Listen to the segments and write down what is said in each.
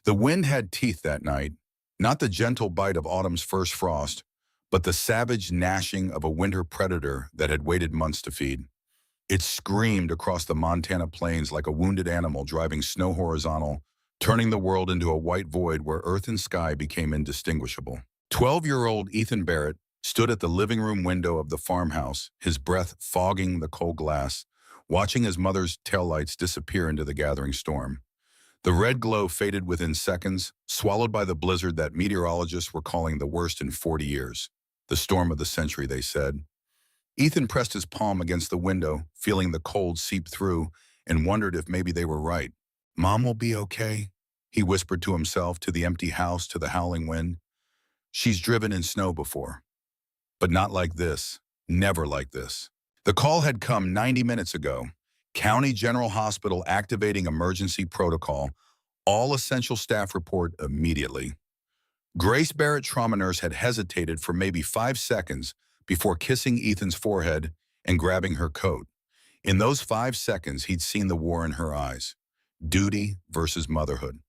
The wind had teeth that night, not the gentle bite of autumn's first frost, but the savage gnashing of a winter predator that had waited months to feed. It screamed across the Montana plains like a wounded animal driving snow horizontal, turning the world into a white void where earth and sky became indistinguishable. 12-year-old Ethan Barrett stood at the living room window of the farmhouse, his breath fogging the cold glass, watching his mother's taillights disappear into the gathering storm. The red glow faded within seconds, swallowed by the blizzard that meteorologists were calling the worst in 40 years. The storm of the century, they said. Ethan pressed his palm against the window, feeling the cold seep through, and wondered if maybe they were right. "Mom will be okay," he whispered to himself, to the empty house, to the howling wind. "She's driven in snow before. But not like this. Never like this." The call had come 90 minutes ago. County General Hospital activating emergency protocol. All essential staff report immediately. Grace Barrett, trauma nurse, had hesitated for maybe 5 seconds before kissing Ethan's forehead and grabbing her coat. In those 5 seconds, he'd seen the war in her eyes. Duty versus motherhood.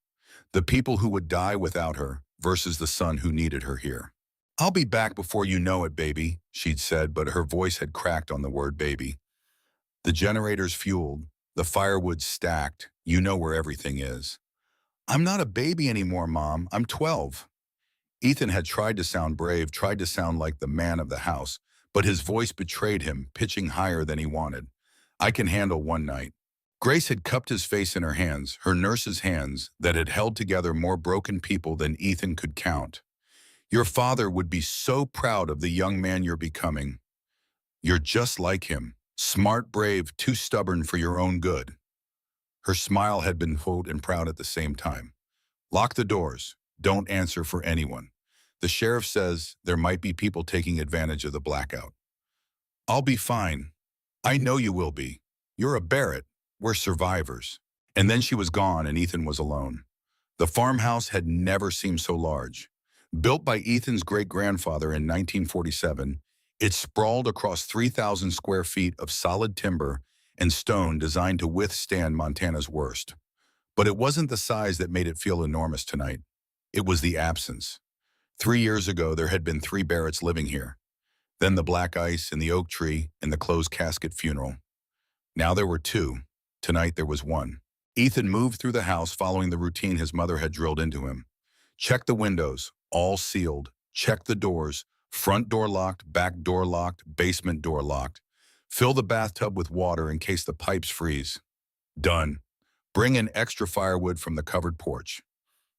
The people who would die without her versus the son who needed her here. "I'll be back before you know it, baby," she'd said, but her voice had cracked on the word baby. The generators fueled, the firewood stacked. You know where everything is. "I'm not a baby anymore, Mom. I'm 12. Ethan had tried to sound brave, tried to sound like the man of the house, but his voice betrayed him, pitching higher than he wanted. "I can handle one night." Grace had cupped his face in her hands, her nurse's hands, that had held together more broken people than Ethan could count. "Your father would be so proud of the young man you're becoming. You're just like him. Smart, brave, too stubborn for your own good." Her smile had been bold and proud at the same time. "Lock the doors. Don't answer for anyone. The sheriff says there might be people taking advantage of the blackout." "I'll be fine. I know you will be. You're a Barrett. We're survivors." And then she was gone and Ethan was alone. The farmhouse had never seemed so large. Built by Ethan's great-grandfather in 1947, it sprawled across 3,000 square feet of solid timber and stone designed to withstand Montana's worst. But it wasn't the size that made it feel enormous tonight. It was the absence. 3 years ago, there had been 3 Barretts living here. Then the black ice and the oak tree and the closed casket funeral. Now there were 2. Tonight there was 1. Ethan moved through the house following the routine his mother had drilled into him. Check the windows, all sealed. Check the doors, front door locked, back door locked, basement door locked. Fill the bathtub with water in case the pipes freeze. Done. Bring in extra firewood from the covered porch.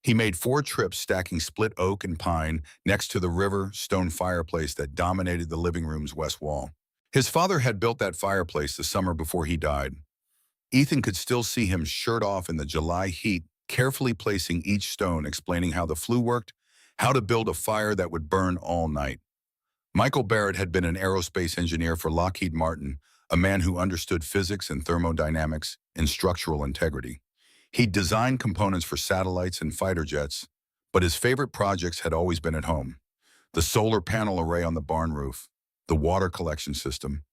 He made 4 trips, stacking split oak and pine next to the river stone fireplace that dominated the living room's west wall. His father had built that fireplace the summer before he died. Ethan could still see him shirt off in the July heat, carefully placing each stone, explaining how the flue worked, how to build a fire that would burn all night. Michael Barrett had been an aerospace engineer for Lockheed Martin, a man who understood physics and thermodynamics and structural integrity. He'd designed components for satellites and fighter jets, but his favorite projects had always been at home. The solar panel array on the barn roof, the water collection system,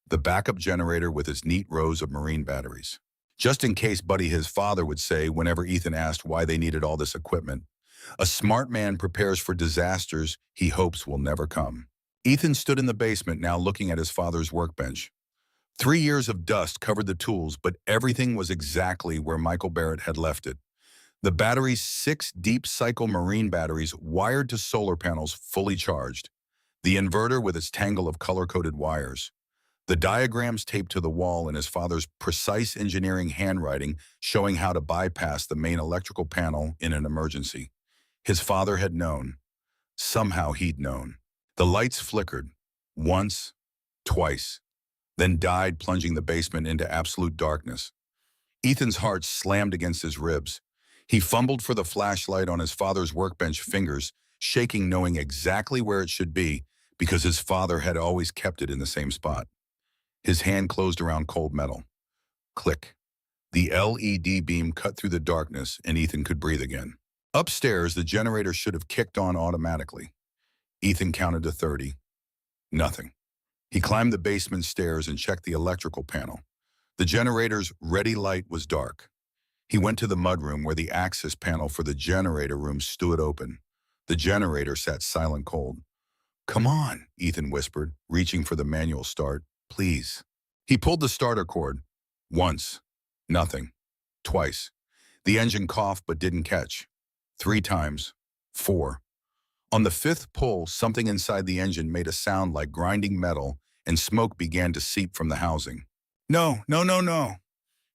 the backup generator with its neat rows of marine batteries. Just in case, Buddy, his father, would say whenever Ethan asked why they needed all this equipment, "A smart man prepares for disasters he hopes will never come." Ethan stood in the basement now, looking at his father's workbench. 3 years of dust covered the tools, but everything was exactly where Michael Barrett had left it. The batteries, 6 deep-cycle marine batteries wired to solar panels fully charged. The inverter with its tangle of color-coded wires. The diagrams taped to the wall in his father's precise engineering handwriting showing how to bypass the main electrical panel in an emergency. His father had known. Somehow he'd known. The lights flickered. Once, twice. Then died, plunging the basement into absolute darkness. Ethan's heart slammed against his ribs. He fumbled for the flashlight on his father's workbench, fingers shaking, knowing exactly where it should be because his father had always kept it in the same spot. His hand closed around cold metal. Click. The LED beam cut through the darkness and Ethan could breathe again. Upstairs, the generator should have kicked on automatically. Ethan counted to 30. Nothing. He climbed the basement stairs and checked the electrical panel. The generator's ready light was dark. He went to the mudroom where the access panel for the generator room stood open. The generator sat silent cold. "Come on," Ethan whispered, reaching for the manual start. "Please." He pulled the starter cord. Once. Nothing. Twice. The engine coughed but didn't catch. 3 times. 4. On the 5th pull, something inside the engine made a sound like grinding metal, and smoke began to seep from the housing. "No, no, no, no."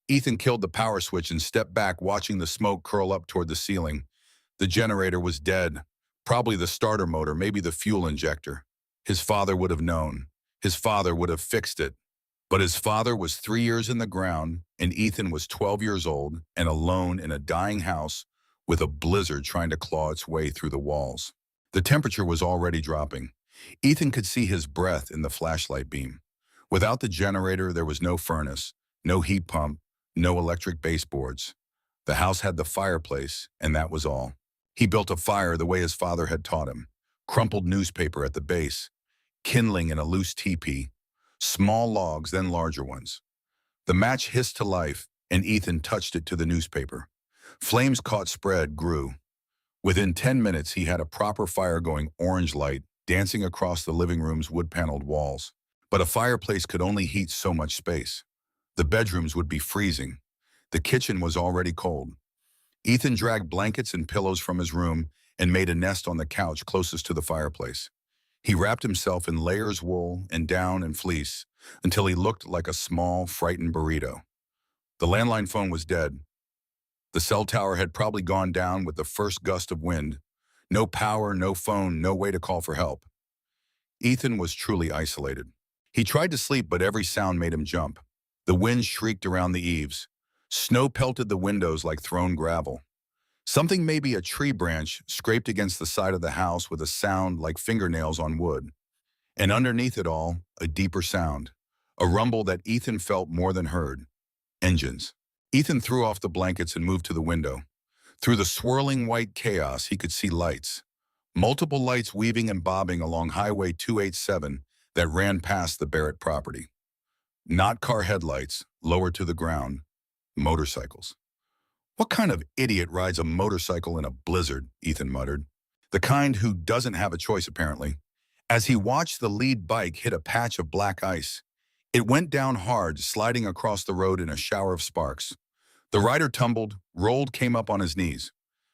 Ethan killed the power switch and stepped back, watching the smoke curl up toward the ceiling. The generator was dead. Probably the starter motor, maybe the fuel injector. His father would have known. His father would have fixed it. But his father was 3 years in the ground, and Ethan was 12 years old and alone in a dying house with a blizzard trying to claw its way through the walls. The temperature was already dropping. Ethan could see his breath in the flashlight beam. Without the generator, there was no furnace, no heat pump, no electric baseboards. The house had the fireplace, and that was all. He built a fire the way his father had taught him. Crumpled newspaper at the base, kindling in a loose teepee, small logs, then larger ones. The match hissed to life, and Ethan touched it to the newspaper. Flames caught spread, grew. Within 10 minutes, he had a proper fire going, orange light dancing across the living room's wood-paneled walls. But a fireplace could only heat so much space. The bedrooms would be freezing. The kitchen was already cold. Ethan dragged blankets and pillows from his room and made a nest on the couch closest to the fireplace. He wrapped himself in layers, wool and down and fleece until he looked like a small, frightened burrito. The landline phone was dead. The cell tower had probably gone down with the first gust of wind. No power, no phone, no way to call for help. Ethan was truly isolated. He tried to sleep, but every sound made him jump. The wind shrieked around the eaves. Snow pelted the windows like thrown gravel. Something, maybe a tree branch, scraped against the side of the house with a sound like fingernails on wood. And underneath it all, a deeper sound. A rumble that Ethan felt more than heard. Engines. Ethan threw off the blankets and moved to the window. Through the swirling white chaos, he could see lights. Multiple lights weaving and bobbing along Highway 287 that ran past the Barrett property. Not car headlights, lower to the ground. Motorcycles. "What kind of idiot rides a motorcycle in a blizzard?" Ethan muttered. The kind who doesn't have a choice, apparently. As he watched the lead bike hit a patch of black ice, it went down hard, sliding across the road in a shower of sparks. The rider tumbled, rolled, came up on his knees.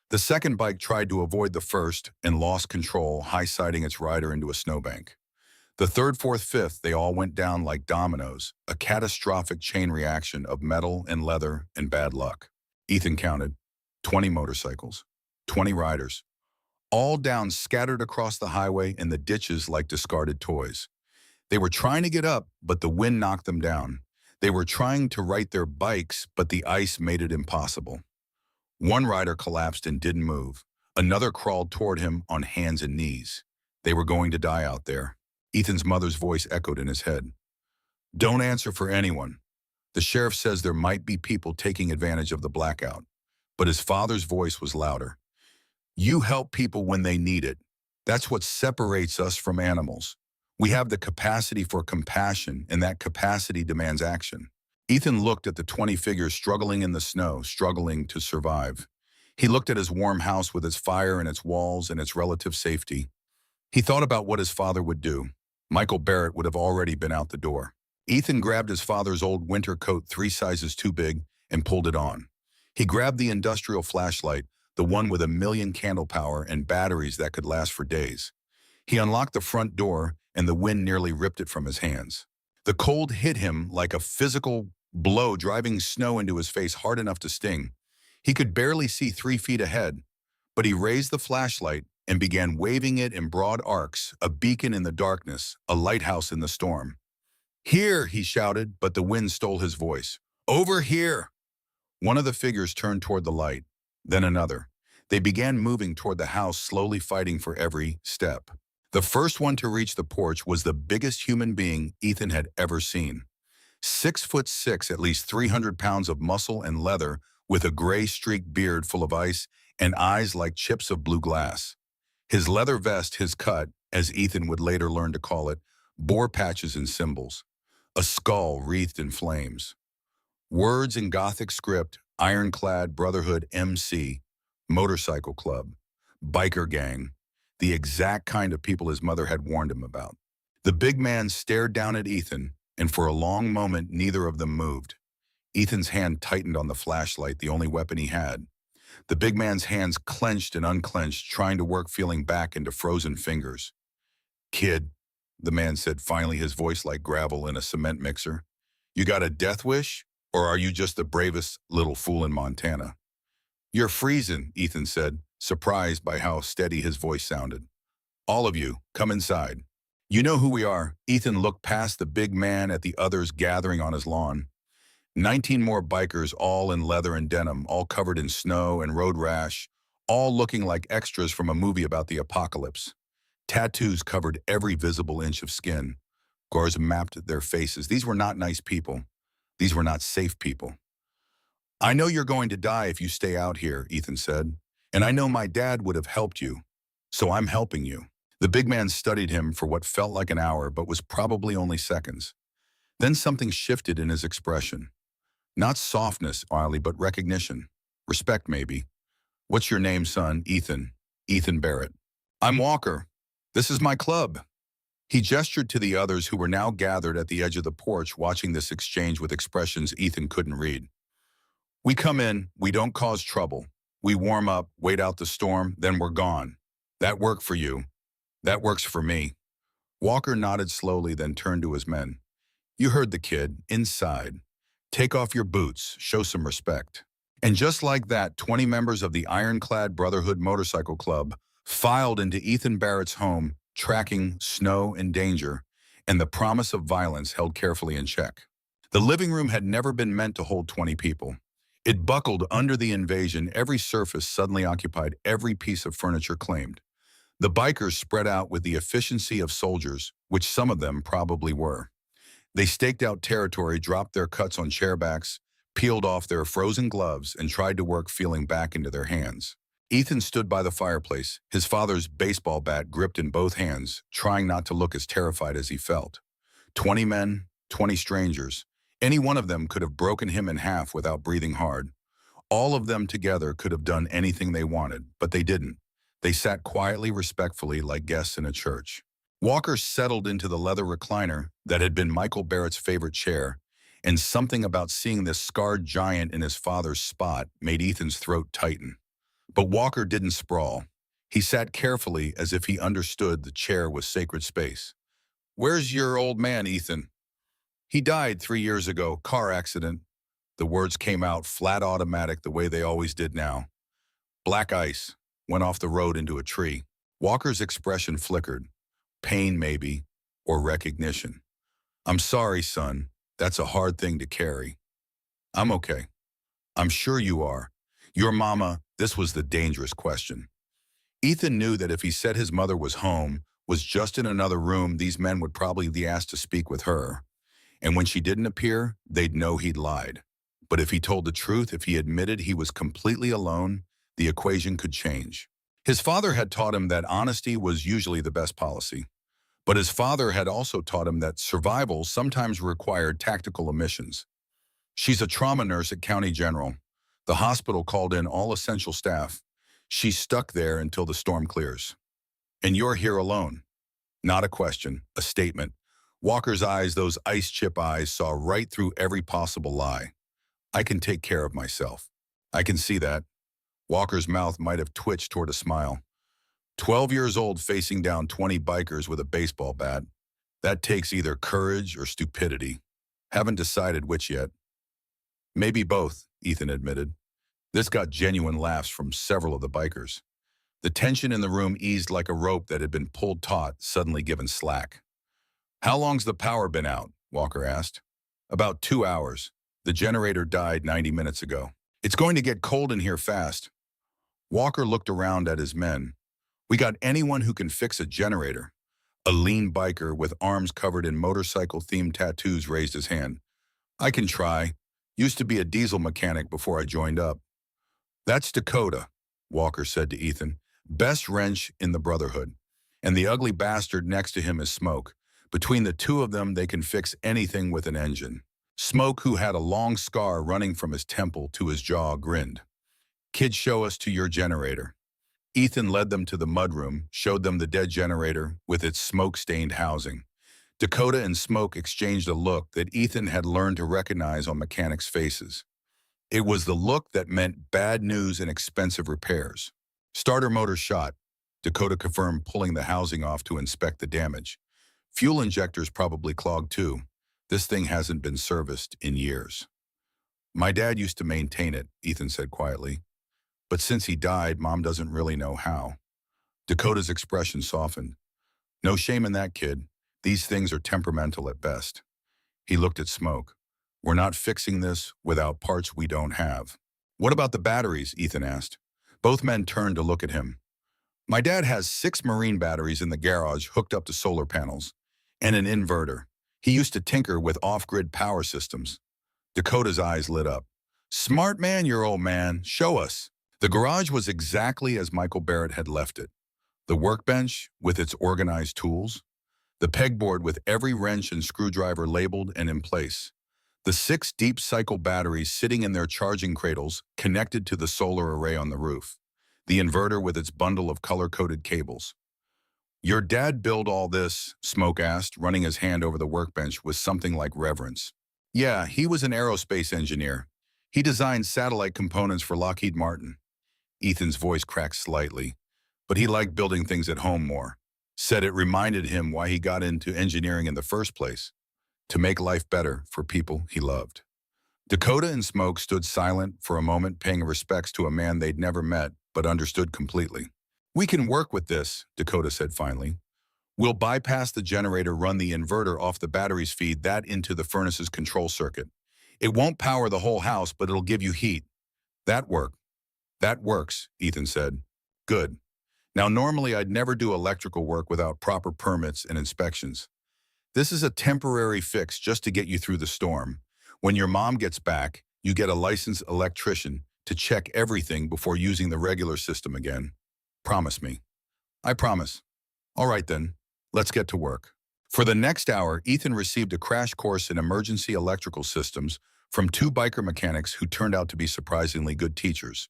The second bike tried to avoid the first and lost control, high-siding its rider into a snowbank. The third, fourth, fifth, they all went down like dominoes, a catastrophic chain reaction of metal and leather and bad luck. Ethan counted. 20 motorcycles. 20 riders. All down, scattered across the highway and the ditches like discarded toys. They were trying to get up, but the wind knocked them down. They were trying to right their bikes, but the ice made it impossible. One rider collapsed and didn't move. Another crawled toward him on hands and knees. They were going to die out there. Ethan's mother's voice echoed in his head. "Don't answer for anyone. The sheriff says there might be people taking advantage of the blackout." But his father's voice was louder. "You help people when they need it. That's what separates us from animals. We have the capacity for compassion, and that capacity demands action." Ethan looked at the 20 figures struggling in the snow, struggling to survive. He looked at his warm house with its fire and its walls and its relative safety. He thought about what his father would do. Michael Barrett would have already been out the door. Ethan grabbed his father's old winter coat 3 sizes too big and pulled it on. He grabbed the industrial flashlight, the one with 1,000,000 candle power and batteries that could last for days. He unlocked the front door, and the wind nearly ripped it from his hands. The cold hit him like a physical blow, driving snow into his face hard enough to sting. He could barely see 3 feet ahead, but he raised the flashlight and began waving it in broad arcs, a beacon in the darkness, a lighthouse in the storm. "Here," he shouted, but the wind stole his voice. "Over here!" One of the figures turned toward the light, then another. They began moving toward the house, slowly fighting for every step. The first one to reach the porch was the biggest human being Ethan had ever seen. 6'6", at least 300 pounds of muscle and leather, with a gray-streaked beard full of ice and eyes like chips of blue glass. His leather vest, his cut, as Ethan would later learn to call it, bore patches and symbols. A skull wreathed in flames. Words in Gothic script, Ironclad Brotherhood MC, motorcycle club, biker gang, the exact kind of people his mother had warned him about. The big man stared down at Ethan, and for a long moment neither of them moved. Ethan's hand tightened on the flashlight, the only weapon he had. The big man's hands clenched and unclenched, trying to work feeling back into frozen fingers. "Kid," the man said finally, his voice like gravel in a cement mixer, "you got a death wish, or are you just the bravest little fool in Montana?" "You're freezing," Ethan said, surprised by how steady his voice sounded. "All of you, come inside." "You know who we are." Ethan looked past the big man at the others gathering on his lawn. 19 more bikers, all in leather and denim, all covered in snow and road rash, all looking like extras from a movie about the apocalypse. Tattoos covered every visible inch of skin. Garza mapped their faces. These were not nice people. These were not safe people. "I know you're going to die if you stay out here," Ethan said. "And I know my dad would have helped you. So I'm helping you." The big man studied him for what felt like an hour, but was probably only seconds. Then something shifted in his expression. Not softness, Wiley, but recognition. Respect, maybe. "What's your name, son?" "Ethan. Ethan Barrett." "I'm Walker. This is my club." He gestured to the others who were now gathered at the edge of the porch, watching this exchange with expressions Ethan couldn't read. "We come in, we don't cause trouble. We warm up, wait out the storm, then we're gone. That worked for you. That works for me." Walker nodded slowly, then turned to his men. "You heard the kid. Inside. Take off your boots. Show some respect." And just like that, 20 members of the Ironclad Brotherhood Motorcycle Club filed into Ethan Barrett's home, tracking snow and danger, and the promise of violence held carefully in check. The living room had never been meant to hold 20 people. It buckled under the invasion. Every surface suddenly occupied, every piece of furniture claimed. The bikers spread out with the efficiency of soldiers, which some of them probably were. They staked out territory, dropped their cuts on chairbacks, peeled off their frozen gloves, and tried to work feeling back into their hands. Ethan stood by the fireplace, his father's baseball bat gripped in both hands, trying not to look as terrified as he felt. 20 men, 20 strangers. Any one of them could have broken him in half without breathing hard. All of them together could have done anything they wanted, but they didn't. They sat quietly, respectfully, like guests in a church. Walker settled into the leather recliner that had been Michael Barrett's favorite chair, and something about seeing this scarred giant in his father's spot made Ethan's throat tighten. But Walker didn't sprawl. He sat carefully, as if he understood the chair was sacred space. "Where's your old man, Ethan?" "He died 3 years ago, car accident." The words came out flat automatic, the way they always did now. "Black ice. Went off the road into a tree." Walker's expression flickered. Pain, maybe, or recognition. "I'm sorry, son. That's a hard thing to carry." "I'm okay." "I'm sure you are. Your mama," this was the dangerous question. Ethan knew that if he said his mother was home, was just in another room, these men would probably be asked to speak with her. And when she didn't appear, they'd know he'd lied. But if he told the truth, if he admitted he was completely alone, the equation could change. His father had taught him that honesty was usually the best policy. But his father had also taught him that survival sometimes required tactical omissions. "She's a trauma nurse at County General. The hospital called in all essential staff. She's stuck there until the storm clears. And you're here alone." Not a question, a statement. Walker's eyes, those ice chip eyes, saw right through every possible lie. "I can take care of myself." "I can see that." Walker's mouth might have twitched toward a smile. 12 years old, facing down 20 bikers with a baseball bat. That takes either courage or stupidity. Haven't decided which yet. "Maybe both," Ethan admitted. This got genuine laughs from several of the bikers. The tension in the room eased like a rope that had been pulled taut, suddenly given slack. "How long's the power been out?" Walker asked. "About 2 hours. The generator died 90 minutes ago. It's going to get cold in here fast." Walker looked around at his men. "We got anyone who can fix a generator?" A lean biker with arms covered in motorcycle-themed tattoos raised his hand. "I can try. Used to be a diesel mechanic before I joined up." "That's Dakota," Walker said to Ethan. "Best wrench in the Brotherhood. And the ugly bastard next to him is Smoke. Between the two of them, they can fix anything with an engine." Smoke, who had a long scar running from his temple to his jaw, grinned. Kids, show us to your generator. Ethan led them to the mudroom, showed them the dead generator with its smoke-stained housing. Dakota and Smoke exchanged a look that Ethan had learned to recognize on mechanics' faces. It was the look that meant bad news and expensive repairs. Starter motor shot, Dakota confirmed, pulling the housing off to inspect the damage. Fuel injectors probably clogged too. This thing hasn't been serviced in years. My dad used to maintain it, Ethan said quietly. But since he died, Mom doesn't really know how. Dakota's expression softened. No shame in that, kid. These things are temperamental at best. He looked at Smoke. We're not fixing this without parts we don't have. What about the batteries? Ethan asked. Both men turned to look at him. My dad has 6 marine batteries in the garage hooked up to solar panels and an inverter. He used to tinker with off-grid power systems. Dakota's eyes lit up. Smart man, your old man. Show us. The garage was exactly as Michael Barrett had left it. The workbench with its organized tools, the pegboard with every wrench and screwdriver labeled and in place, the 6 deep cycle batteries sitting in their charging cradles connected to the solar array on the roof, the inverter with its bundle of color-coded cables. Your dad built all this? Smoke asked, running his hand over the workbench with something like reverence. Yeah, he was an aerospace engineer. He designed satellite components for Lockheed Martin. Ethan's voice cracked slightly, but he liked building things at home more. Said it reminded him why he got into engineering in the first place, to make life better for people he loved. Dakota and Smoke stood silent for a moment, paying respects to a man they'd never met but understood completely. We can work with this, Dakota said finally. We'll bypass the generator, run the inverter off the batteries, feed that into the furnace's control circuit. It won't power the whole house, but it'll give you heat. That works, Ethan said. Good. Now, normally I'd never do electrical work without proper permits and inspections. This is a temporary fix just to get you through the storm. When your mom gets back, you get a licensed electrician to check everything before using the regular system again. Promise me. I promise. All right then, let's get to work. For the next hour, Ethan received a crash course in emergency electrical systems from 2 biker mechanics who turned out to be surprisingly good teachers.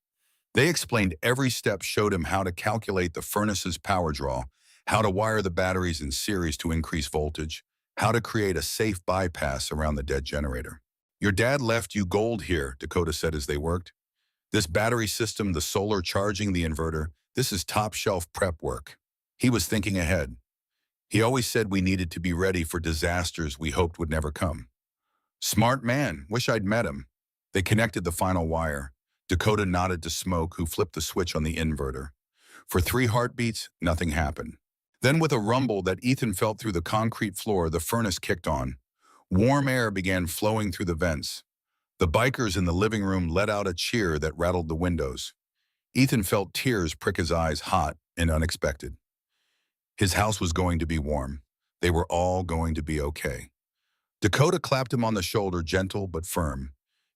They explained every step, showed him how to calculate the furnace's power draw, how to wire the batteries in series to increase voltage, how to create a safe bypass around the dead generator. Your dad left you gold here, Dakota said as they worked. This battery system, the solar charging, the inverter, this is top-shelf prep work. He was thinking ahead. He always said we needed to be ready for disasters we hoped would never come. Smart man, wish I'd met him. They connected the final wire. Dakota nodded to Smoke, who flipped the switch on the inverter. For 3 heartbeats, nothing happened. Then with a rumble that Ethan felt through the concrete floor, the furnace kicked on. Warm air began flowing through the vents. The bikers in the living room let out a cheer that rattled the windows. Ethan felt tears prick his eyes, hot and unexpected. His house was going to be warm. They were all going to be okay. Dakota clapped him on the shoulder, gentle but firm.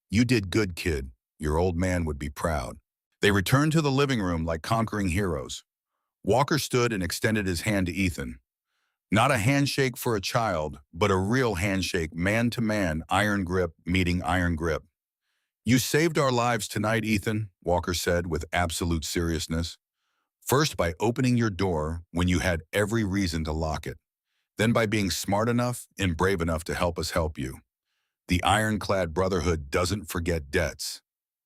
You did good, kid. Your old man would be proud. They returned to the living room like conquering heroes. Walker stood and extended his hand to Ethan. Not a handshake for a child, but a real handshake, man to man, iron grip meeting iron grip. You saved our lives tonight, Ethan, Walker said with absolute seriousness. First by opening your door when you had every reason to lock it. Then by being smart enough and brave enough to help us help you. The ironclad Brotherhood doesn't forget debts.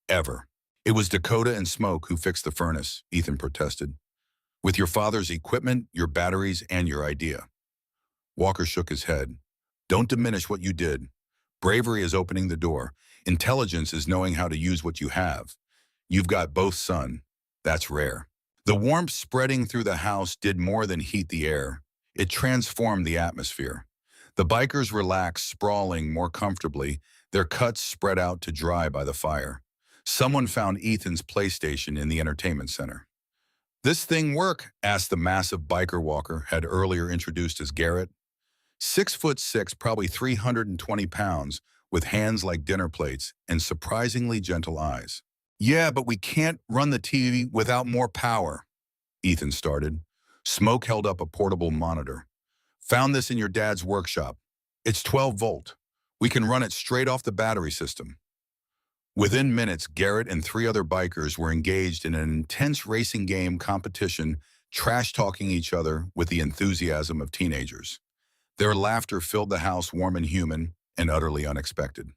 Ever. It was Dakota and Smoke who fixed the furnace, Ethan protested. With your father's equipment, your batteries, and your idea. Walker shook his head. Don't diminish what you did. Bravery is opening the door. Intelligence is knowing how to use what you have. You've got both, son. That's rare. The warmth spreading through the house did more than heat the air. It transformed the atmosphere. The bikers relaxed, sprawling more comfortably, their cuts spread out to dry by the fire. Someone found Ethan's PlayStation in the entertainment center. This thing work? Asked the massive biker Walker had earlier introduced as Garrett. 6'6", probably 320 pounds, with hands like dinner plates and surprisingly gentle eyes. Yeah, but we can't run the TV without more power, Ethan started. Smoke held up a portable monitor. Found this in your dad's workshop. It's 12 volt. We can run it straight off the battery system. Within minutes, Garrett and three other bikers were engaged in an intense racing game competition, trash-talking each other with the enthusiasm of teenagers. Their laughter filled the house warm and human and utterly unexpected.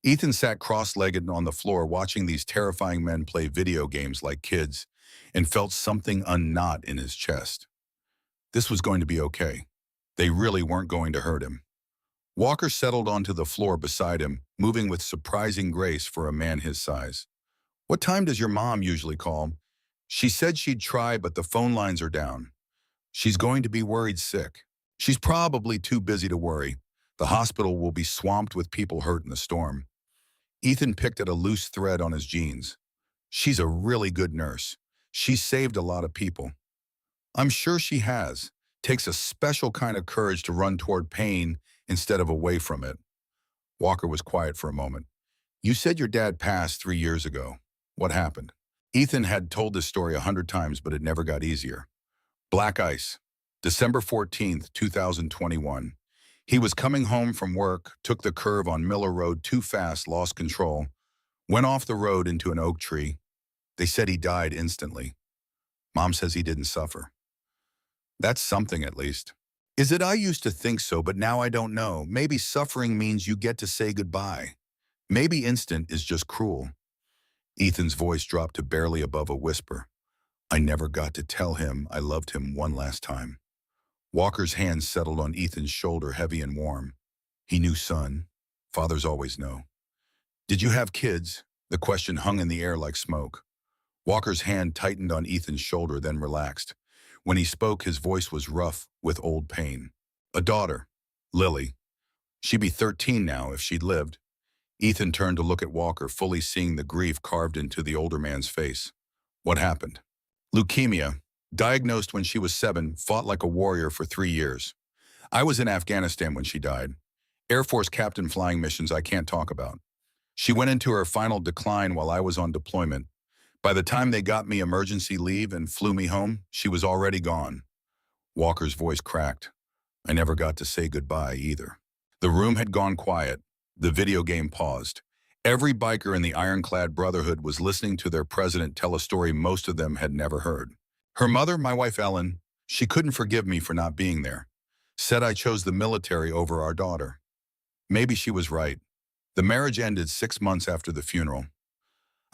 Ethan sat cross-legged on the floor watching these terrifying men play video games like kids and felt something unknot in his chest. This was going to be okay. They really weren't going to hurt him. Walker settled onto the floor beside him, moving with surprising grace for a man his size. "What time does your mom usually call?" "She said she'd try, but the phone lines are down. She's going to be worried sick." "She's probably too busy to worry. The hospital will be swamped with people hurt in the storm." Ethan picked at a loose thread on his jeans. "She's a really good nurse. She's saved a lot of people." "I'm sure she has. Takes a special kind of courage to run toward pain instead of away from it." Walker was quiet for a moment. "You said your dad passed 3 years ago. What happened?" Ethan had told this story 100 times, but it never got easier. Black ice, December 14th, 2021. He was coming home from work, took the curve on Miller Road too fast, lost control, went off the road into an oak tree. They said he died instantly. Mom says he didn't suffer. That's something, at least. "Is it? I used to think so, but now I don't know. Maybe suffering means you get to say goodbye. Maybe instant is just cruel." Ethan's voice dropped to barely above a whisper. "I never got to tell him I loved him one last time." Walker's hand settled on Ethan's shoulder, heavy and warm. He knew, son. Fathers always know. "Did you have kids?" The question hung in the air like smoke. Walker's hand tightened on Ethan's shoulder, then relaxed. When he spoke, his voice was rough with old pain. "A daughter, Lily. She'd be 13 now if she'd lived." Ethan turned to look at Walker, fully seeing the grief carved into the older man's face. "What happened?" "Leukemia. Diagnosed when she was 7, fought like a warrior for 3 years. I was in Afghanistan when she died. Air Force captain flying missions I can't talk about. She went into her final decline while I was on deployment. By the time they got me emergency leave and flew me home, she was already gone." Walker's voice cracked. "I never got to say goodbye either." The room had gone quiet. The video game paused. Every biker in the ironclad Brotherhood was listening to their president tell a story most of them had never heard. "Her mother, my wife Ellen, she couldn't forgive me for not being there. Said I chose the military over our daughter. Maybe she was right. The marriage ended 6 months after the funeral.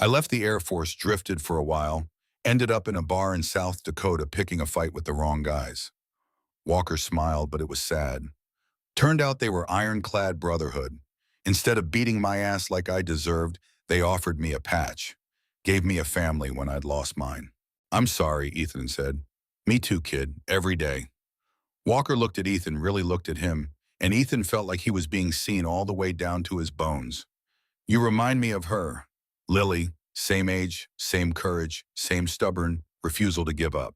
I left the Air Force, drifted for a while, ended up in a bar in South Dakota picking a fight with the wrong guys." Walker smiled, but it was sad. "Turned out they were ironclad Brotherhood. Instead of beating my ass like I deserved, they offered me a patch. Gave me a family when I'd lost mine." "I'm sorry," Ethan said. "Me too, kid, every day." Walker looked at Ethan, really looked at him, and Ethan felt like he was being seen all the way down to his bones. "You remind me of her. Lily, same age, same courage, same stubborn refusal to give up.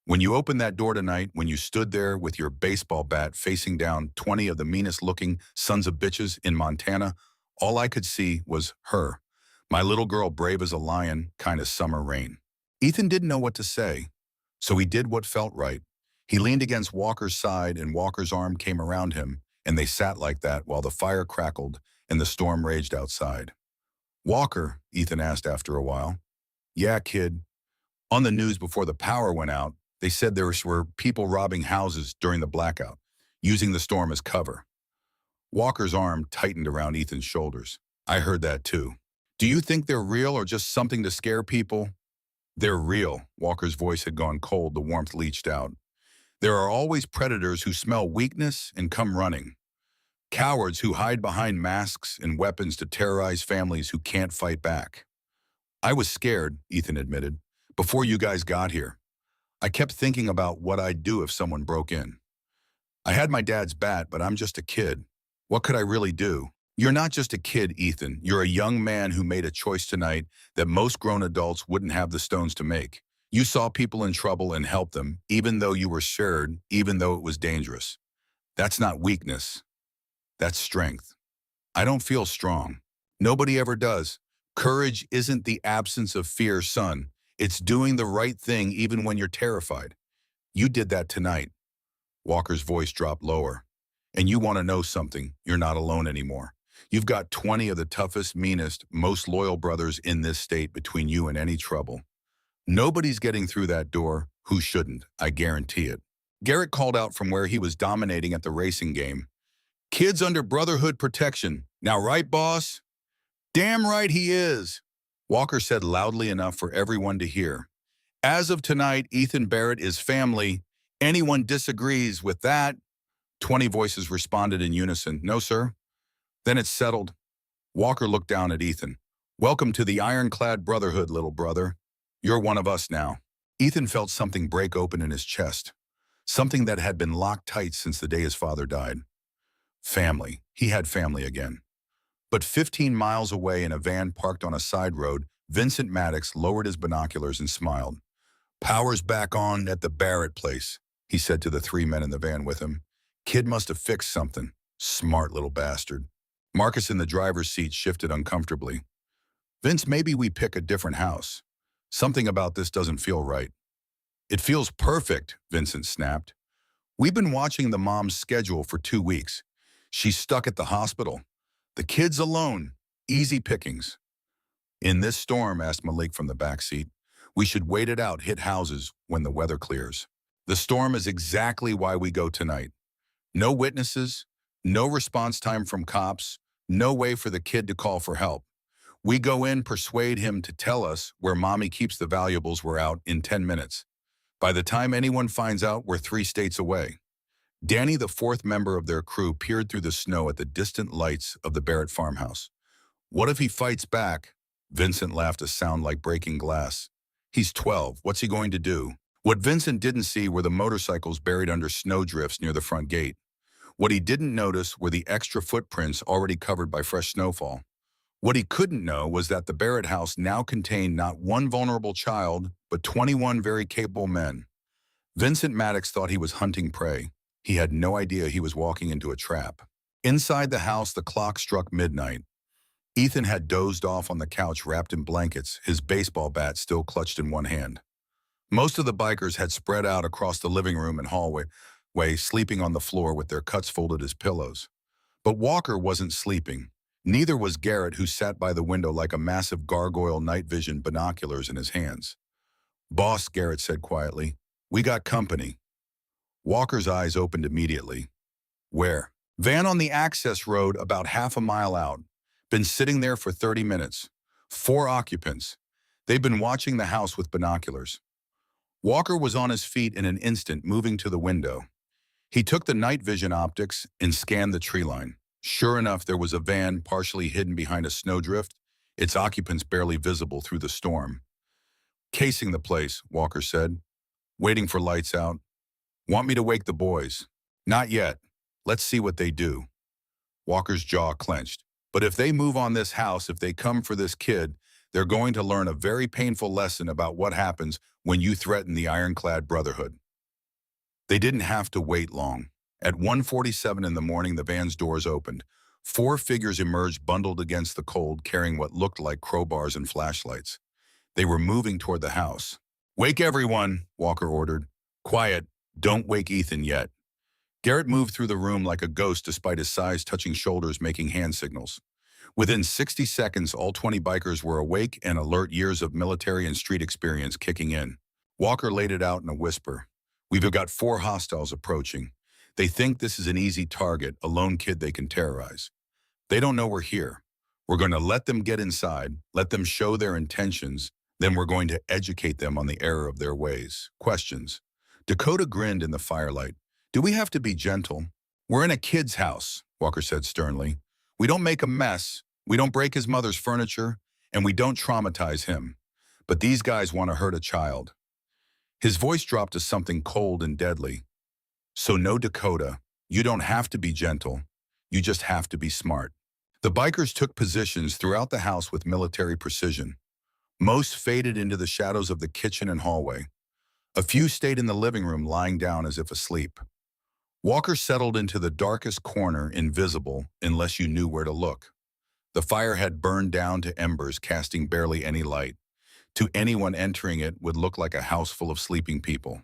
When you opened that door tonight, when you stood there with your baseball bat facing down 20 of the meanest-looking sons of bitches in Montana, all I could see was her. My little girl, brave as a lion, kind of summer rain." Ethan didn't know what to say, so he did what felt right. He leaned against Walker's side, and Walker's arm came around him, and they sat like that while the fire crackled and the storm raged outside. "Walker," Ethan asked after a while. "Yeah, kid. On the news before the power went out, they said there were people robbing houses during the blackout, using the storm as cover." Walker's arm tightened around Ethan's shoulders. "I heard that too. Do you think they're real or just something to scare people?" "They're real." Walker's voice had gone cold, the warmth leached out. "There are always predators who smell weakness and come running. Cowards who hide behind masks and weapons to terrorize families who can't fight back." "I was scared," Ethan admitted, "before you guys got here. I kept thinking about what I'd do if someone broke in. I had my dad's bat, but I'm just a kid. What could I really do?" "You're not just a kid, Ethan. You're a young man who made a choice tonight that most grown adults wouldn't have the stones to make. You saw people in trouble and helped them, even though you were scared, even though it was dangerous. That's not weakness. That's strength. I don't feel strong. Nobody ever does. Courage isn't the absence of fear, son. It's doing the right thing even when you're terrified. You did that tonight." Walker's voice dropped lower. "And you want to know something? You're not alone anymore. You've got 20 of the toughest, meanest, most loyal brothers in this state between you and any trouble. Nobody's getting through that door who shouldn't, I guarantee it. Garrett called out from where he was dominating at the racing game. Kids under Brotherhood protection. Now right, boss? Damn right he is, Walker said loudly enough for everyone to hear. As of tonight, Ethan Barrett is family. Anyone disagrees with that? 20 voices responded in unison. No, sir. Then it's settled. Walker looked down at Ethan. Welcome to the ironclad Brotherhood, little brother. You're one of us now. Ethan felt something break open in his chest, something that had been locked tight since the day his father died. Family. He had family again. But 15 miles away in a van parked on a side road, Vincent Maddox lowered his binoculars and smiled. Power's back on at the Barrett place, he said to the three men in the van with him. Kid must have fixed something. Smart little bastard. Marcus in the driver's seat shifted uncomfortably. Vince, maybe we pick a different house. Something about this doesn't feel right. It feels perfect, Vincent snapped. We've been watching the mom's schedule for 2 weeks. She's stuck at the hospital. The kid's alone. Easy pickings. In this storm, asked Malik from the back seat, we should wait it out, hit houses when the weather clears. The storm is exactly why we go tonight. No witnesses, no response time from cops, no way for the kid to call for help. We go in, persuade him to tell us where mommy keeps the valuables we're out in 10 minutes. By the time anyone finds out, we're 3 states away. Danny, the 4th member of their crew, peered through the snow at the distant lights of the Barrett farmhouse. What if he fights back? Vincent laughed, a sound like breaking glass. He's 12. What's he going to do? What Vincent didn't see were the motorcycles buried under snowdrifts near the front gate. What he didn't notice were the extra footprints already covered by fresh snowfall. What he couldn't know was that the Barrett house now contained not one vulnerable child, but 21 very capable men. Vincent Maddox thought he was hunting prey. He had no idea he was walking into a trap. Inside the house, the clock struck midnight. Ethan had dozed off on the couch wrapped in blankets, his baseball bat still clutched in one hand. Most of the bikers had spread out across the living room and hallway, sleeping on the floor with their cuts folded as pillows. But Walker wasn't sleeping. Neither was Garrett, who sat by the window like a massive gargoyle night vision binoculars in his hands. Boss, Garrett said quietly, we got company. Walker's eyes opened immediately. Where? Van on the access road about half a mile out. Been sitting there for 30 minutes. 4 occupants. They've been watching the house with binoculars. Walker was on his feet in an instant, moving to the window. He took the night vision optics and scanned the tree line. Sure enough, there was a van partially hidden behind a snowdrift, its occupants barely visible through the storm. Casing the place, Walker said. Waiting for lights out. Want me to wake the boys? Not yet. Let's see what they do. Walker's jaw clenched. But if they move on this house, if they come for this kid, they're going to learn a very painful lesson about what happens when you threaten the ironclad Brotherhood. They didn't have to wait long. At 1:47 in the morning, the van's doors opened. 4 figures emerged bundled against the cold, carrying what looked like crowbars and flashlights. They were moving toward the house. Wake everyone, Walker ordered. Quiet. Don't wake Ethan yet. Garrett moved through the room like a ghost despite his size, touching shoulders, making hand signals. Within 60 seconds, all 20 bikers were awake and alert, years of military and street experience kicking in. Walker laid it out in a whisper. We've got 4 hostiles approaching. They think this is an easy target, a lone kid they can terrorize. They don't know we're here. We're going to let them get inside, let them show their intentions, then we're going to educate them on the error of their ways. Questions. Dakota grinned in the firelight. Do we have to be gentle? We're in a kid's house, Walker said sternly. We don't make a mess, we don't break his mother's furniture, and we don't traumatize him. But these guys want to hurt a child. His voice dropped to something cold and deadly. So no, Dakota, you don't have to be gentle. You just have to be smart. The bikers took positions throughout the house with military precision. Most faded into the shadows of the kitchen and hallway. A few stayed in the living room, lying down as if asleep. Walker settled into the darkest corner, invisible unless you knew where to look. The fire had burned down to embers, casting barely any light. To anyone entering it would look like a house full of sleeping people.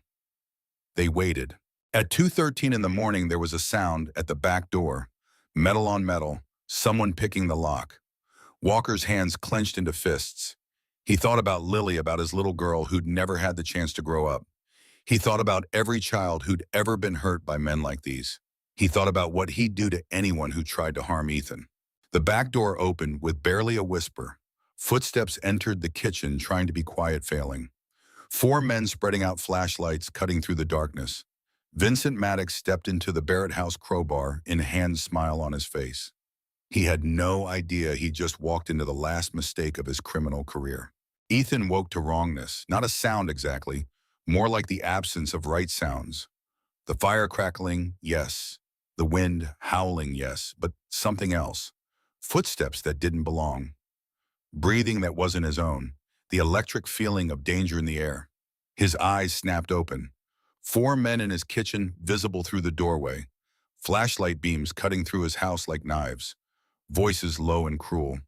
They waited. At 2:13 in the morning, there was a sound at the back door. Metal on metal, Someone picking the lock. Walker's hands clenched into fists. He thought about Lily, about his little girl who'd never had the chance to grow up. He thought about every child who'd ever been hurt by men like these. He thought about what he'd do to anyone who tried to harm Ethan. The back door opened with barely a whisper. Footsteps entered the kitchen, trying to be quiet, failing. Four men spreading out flashlights, cutting through the darkness. Vincent Maddox stepped into the Barrett house crowbar, in hand smile on his face. He had no idea he just walked into the last mistake of his criminal career. Ethan woke to wrongness, not a sound exactly, more like the absence of right sounds. The fire crackling, yes. The wind howling, yes, but something else. Footsteps that didn't belong. Breathing that wasn't his own. The electric feeling of danger in the air. His eyes snapped open. Four men in his kitchen, visible through the doorway. Flashlight beams cutting through his house like knives. Voices low and cruel.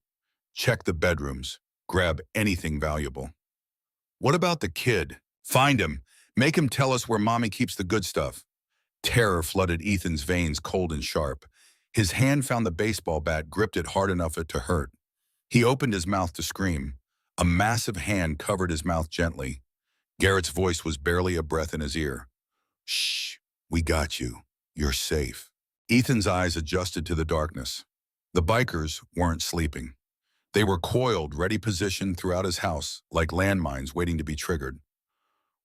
Check the bedrooms. Grab anything valuable. What about the kid? Find him. Make him tell us where mommy keeps the good stuff. Terror flooded Ethan's veins, cold and sharp. His hand found the baseball bat, gripped it hard enough to hurt. He opened his mouth to scream. A massive hand covered his mouth gently. Garrett's voice was barely a breath in his ear. Shh, we got you. You're safe. Ethan's eyes adjusted to the darkness. The bikers weren't sleeping. They were coiled, ready positioned throughout his house, like landmines waiting to be triggered.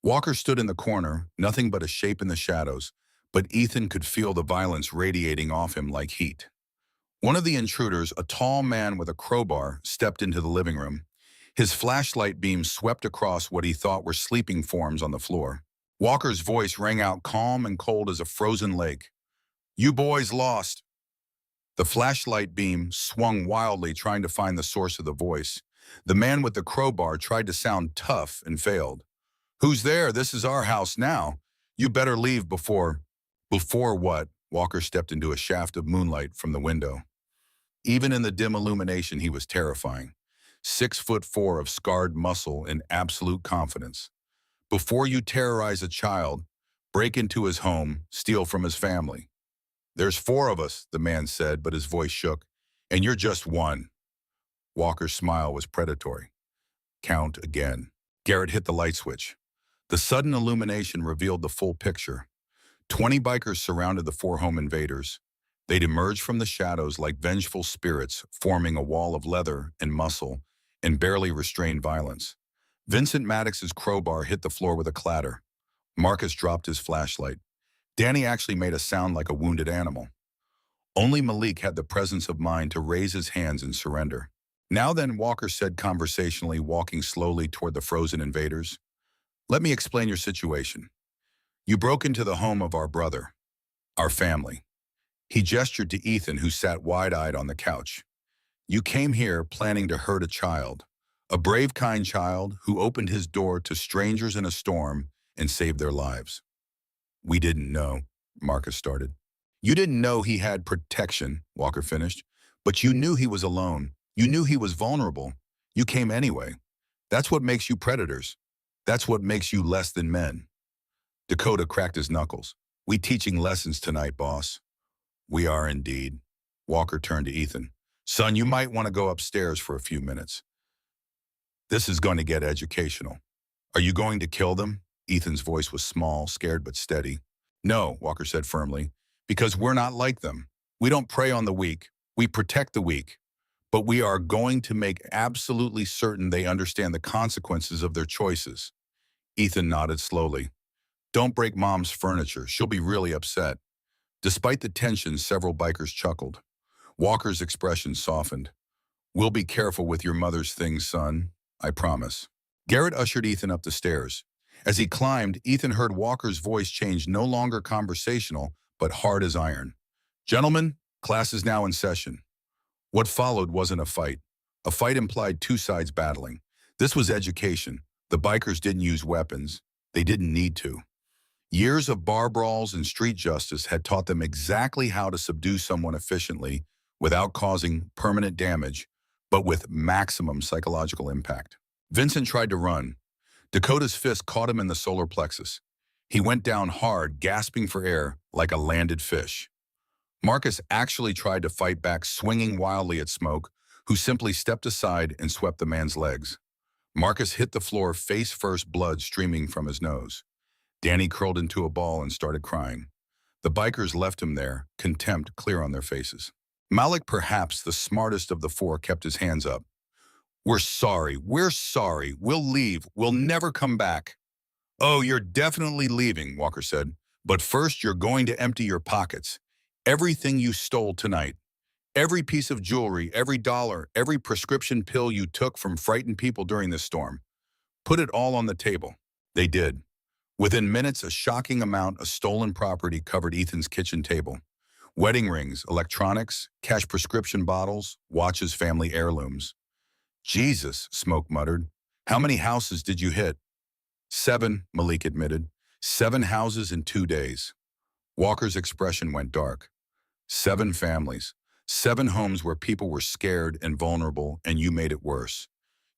Walker stood in the corner, nothing but a shape in the shadows, but Ethan could feel the violence radiating off him like heat. One of the intruders, a tall man with a crowbar, stepped into the living room. His flashlight beam swept across what he thought were sleeping forms on the floor. Walker's voice rang out calm and cold as a frozen lake. You boys lost. The flashlight beam swung wildly, trying to find the source of the voice. The man with the crowbar tried to sound tough and failed. Who's there? This is our house now. You better leave before... Before what? Walker stepped into a shaft of moonlight from the window. Even in the dim illumination, he was terrifying. 6'4" of scarred muscle and absolute confidence. Before you terrorize a child, break into his home, steal from his family. There's 4 of us, the man said, but his voice shook. And you're just one. Walker's smile was predatory. Count again. Garrett hit the light switch. The sudden illumination revealed the full picture. 20 bikers surrounded the 4 home invaders. They'd emerged from the shadows like vengeful spirits, forming a wall of leather and muscle and barely restrained violence. Vincent Maddox's crowbar hit the floor with a clatter. Marcus dropped his flashlight. Danny actually made a sound like a wounded animal. Only Malik had the presence of mind to raise his hands and surrender. Now then, Walker said conversationally, walking slowly toward the frozen invaders. Let me explain your situation. You broke into the home of our brother, our family. He gestured to Ethan, who sat wide-eyed on the couch. You came here planning to hurt a child, a brave, kind child who opened his door to strangers in a storm and saved their lives. We didn't know, Marcus started. You didn't know he had protection, Walker finished, but you knew he was alone. You knew he was vulnerable. You came anyway. That's what makes you predators. That's what makes you less than men. Dakota cracked his knuckles. We teaching lessons tonight, boss. We are indeed. Walker turned to Ethan. Son, you might want to go upstairs for a few minutes. This is going to get educational. Are you going to kill them? Ethan's voice was small, scared but steady. No, Walker said firmly, because we're not like them. We don't prey on the weak. We protect the weak. But we are going to make absolutely certain they understand the consequences of their choices. Ethan nodded slowly. Don't break Mom's furniture. She'll be really upset. Despite the tension, several bikers chuckled. Walker's expression softened. We'll be careful with your mother's things, son. I promise. Garrett ushered Ethan up the stairs. As he climbed, Ethan heard Walker's voice change, no longer conversational, but hard as iron. Gentlemen, class is now in session. What followed wasn't a fight. A fight implied 2 sides battling. This was education. The bikers didn't use weapons. They didn't need to. Years of bar brawls and street justice had taught them exactly how to subdue someone efficiently without causing permanent damage, but with maximum psychological impact. Vincent tried to run. Dakota's fist caught him in the solar plexus. He went down hard, gasping for air like a landed fish. Marcus actually tried to fight back, swinging wildly at Smoke, who simply stepped aside and swept the man's legs. Marcus hit the floor face first, blood streaming from his nose. Danny curled into a ball and started crying. The bikers left him there, contempt clear on their faces. Malik, perhaps the smartest of the four, kept his hands up. We're sorry, we'll leave, we'll never come back. Oh, you're definitely leaving, Walker said. But first you're going to empty your pockets. Everything you stole tonight. Every piece of jewelry, every dollar, every prescription pill you took from frightened people during this storm. Put it all on the table. They did. Within minutes, a shocking amount of stolen property covered Ethan's kitchen table. Wedding rings, electronics, cash prescription bottles, watches, family heirlooms. Jesus, Smoke muttered. How many houses did you hit? 7, Malik admitted. 7 houses in 2 days. Walker's expression went dark. 7 families. 7 homes where people were scared and vulnerable, and you made it worse.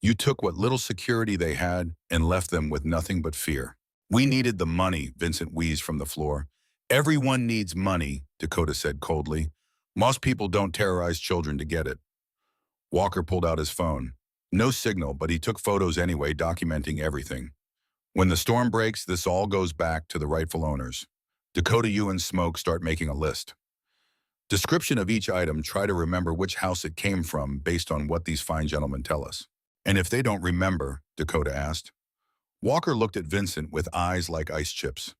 You took what little security they had and left them with nothing but fear. We needed the money, Vincent wheezed from the floor. Everyone needs money, Dakota said coldly. Most people don't terrorize children to get it. Walker pulled out his phone. No signal, but he took photos anyway, documenting everything. When the storm breaks, this all goes back to the rightful owners. Dakota, you and Smoke start making a list. Description of each item, try to remember which house it came from based on what these fine gentlemen tell us. And if they don't remember, Dakota asked. Walker looked at Vincent with eyes like ice chips.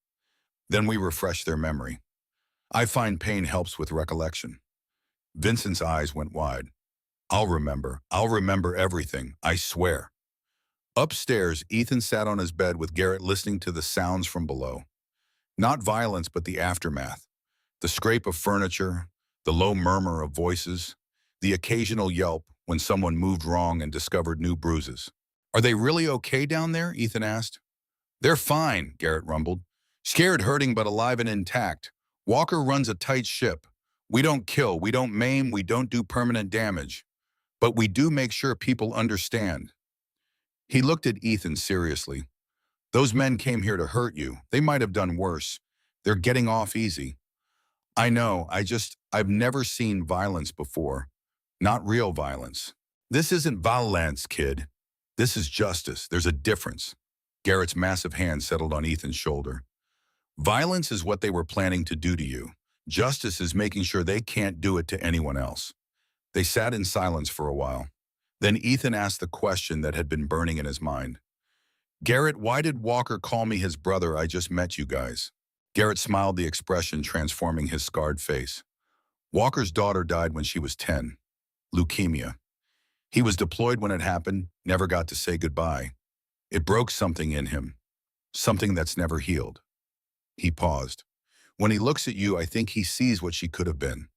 Then we refresh their memory. I find pain helps with recollection. Vincent's eyes went wide. I'll remember everything, I swear. Upstairs, Ethan sat on his bed with Garrett listening to the sounds from below. Not violence, but the aftermath. The scrape of furniture, the low murmur of voices, the occasional yelp when someone moved wrong and discovered new bruises. Are they really okay down there? Ethan asked. They're fine, Garrett rumbled. Scared, hurting, but alive and intact. Walker runs a tight ship. We don't kill, we don't maim, we don't do permanent damage. But we do make sure people understand. He looked at Ethan seriously. Those men came here to hurt you. They might have done worse. They're getting off easy. I know, I've never seen violence before. Not real violence. This isn't violence, kid. This is justice. There's a difference. Garrett's massive hand settled on Ethan's shoulder. Violence is what they were planning to do to you. Justice is making sure they can't do it to anyone else. They sat in silence for a while. Then Ethan asked the question that had been burning in his mind. Garrett, why did Walker call me his brother? I just met you guys. Garrett smiled, the expression transforming his scarred face. Walker's daughter died when she was 10. Leukemia. He was deployed when it happened, never got to say goodbye. It broke something in him. Something that's never healed. He paused. When he looks at you, I think he sees what she could have been.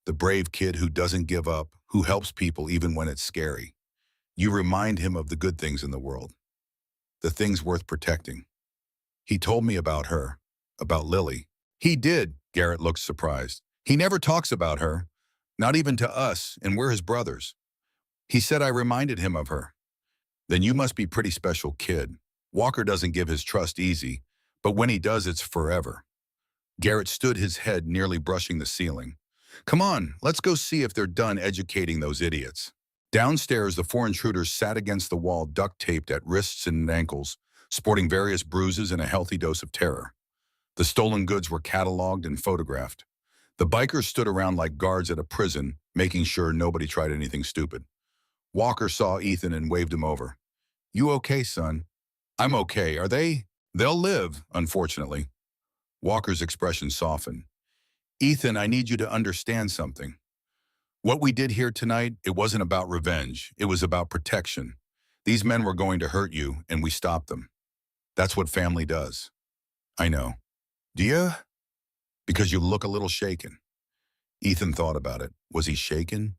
The brave kid who doesn't give up, who helps people even when it's scary. You remind him of the good things in the world. The things worth protecting. He told me about her, about Lily. He did, Garrett looked surprised. He never talks about her, not even to us, and we're his brothers. He said I reminded him of her. Then you must be a pretty special kid. Walker doesn't give his trust easy, but when he does, it's forever. Garrett stood, his head nearly brushing the ceiling. Come on, let's go see if they're done educating those idiots. Downstairs, the 4 intruders sat against the wall, duct-taped at wrists and ankles, sporting various bruises and a healthy dose of terror. The stolen goods were cataloged and photographed. The bikers stood around like guards at a prison, making sure nobody tried anything stupid. Walker saw Ethan and waved him over. You okay, son? I'm okay. Are they? They'll live, unfortunately. Walker's expression softened. Ethan, I need you to understand something. What we did here tonight, it wasn't about revenge. It was about protection. These men were going to hurt you, and we stopped them. That's what family does. I know. Do you? Because you look a little shaken. Ethan thought about it. Was he shaken?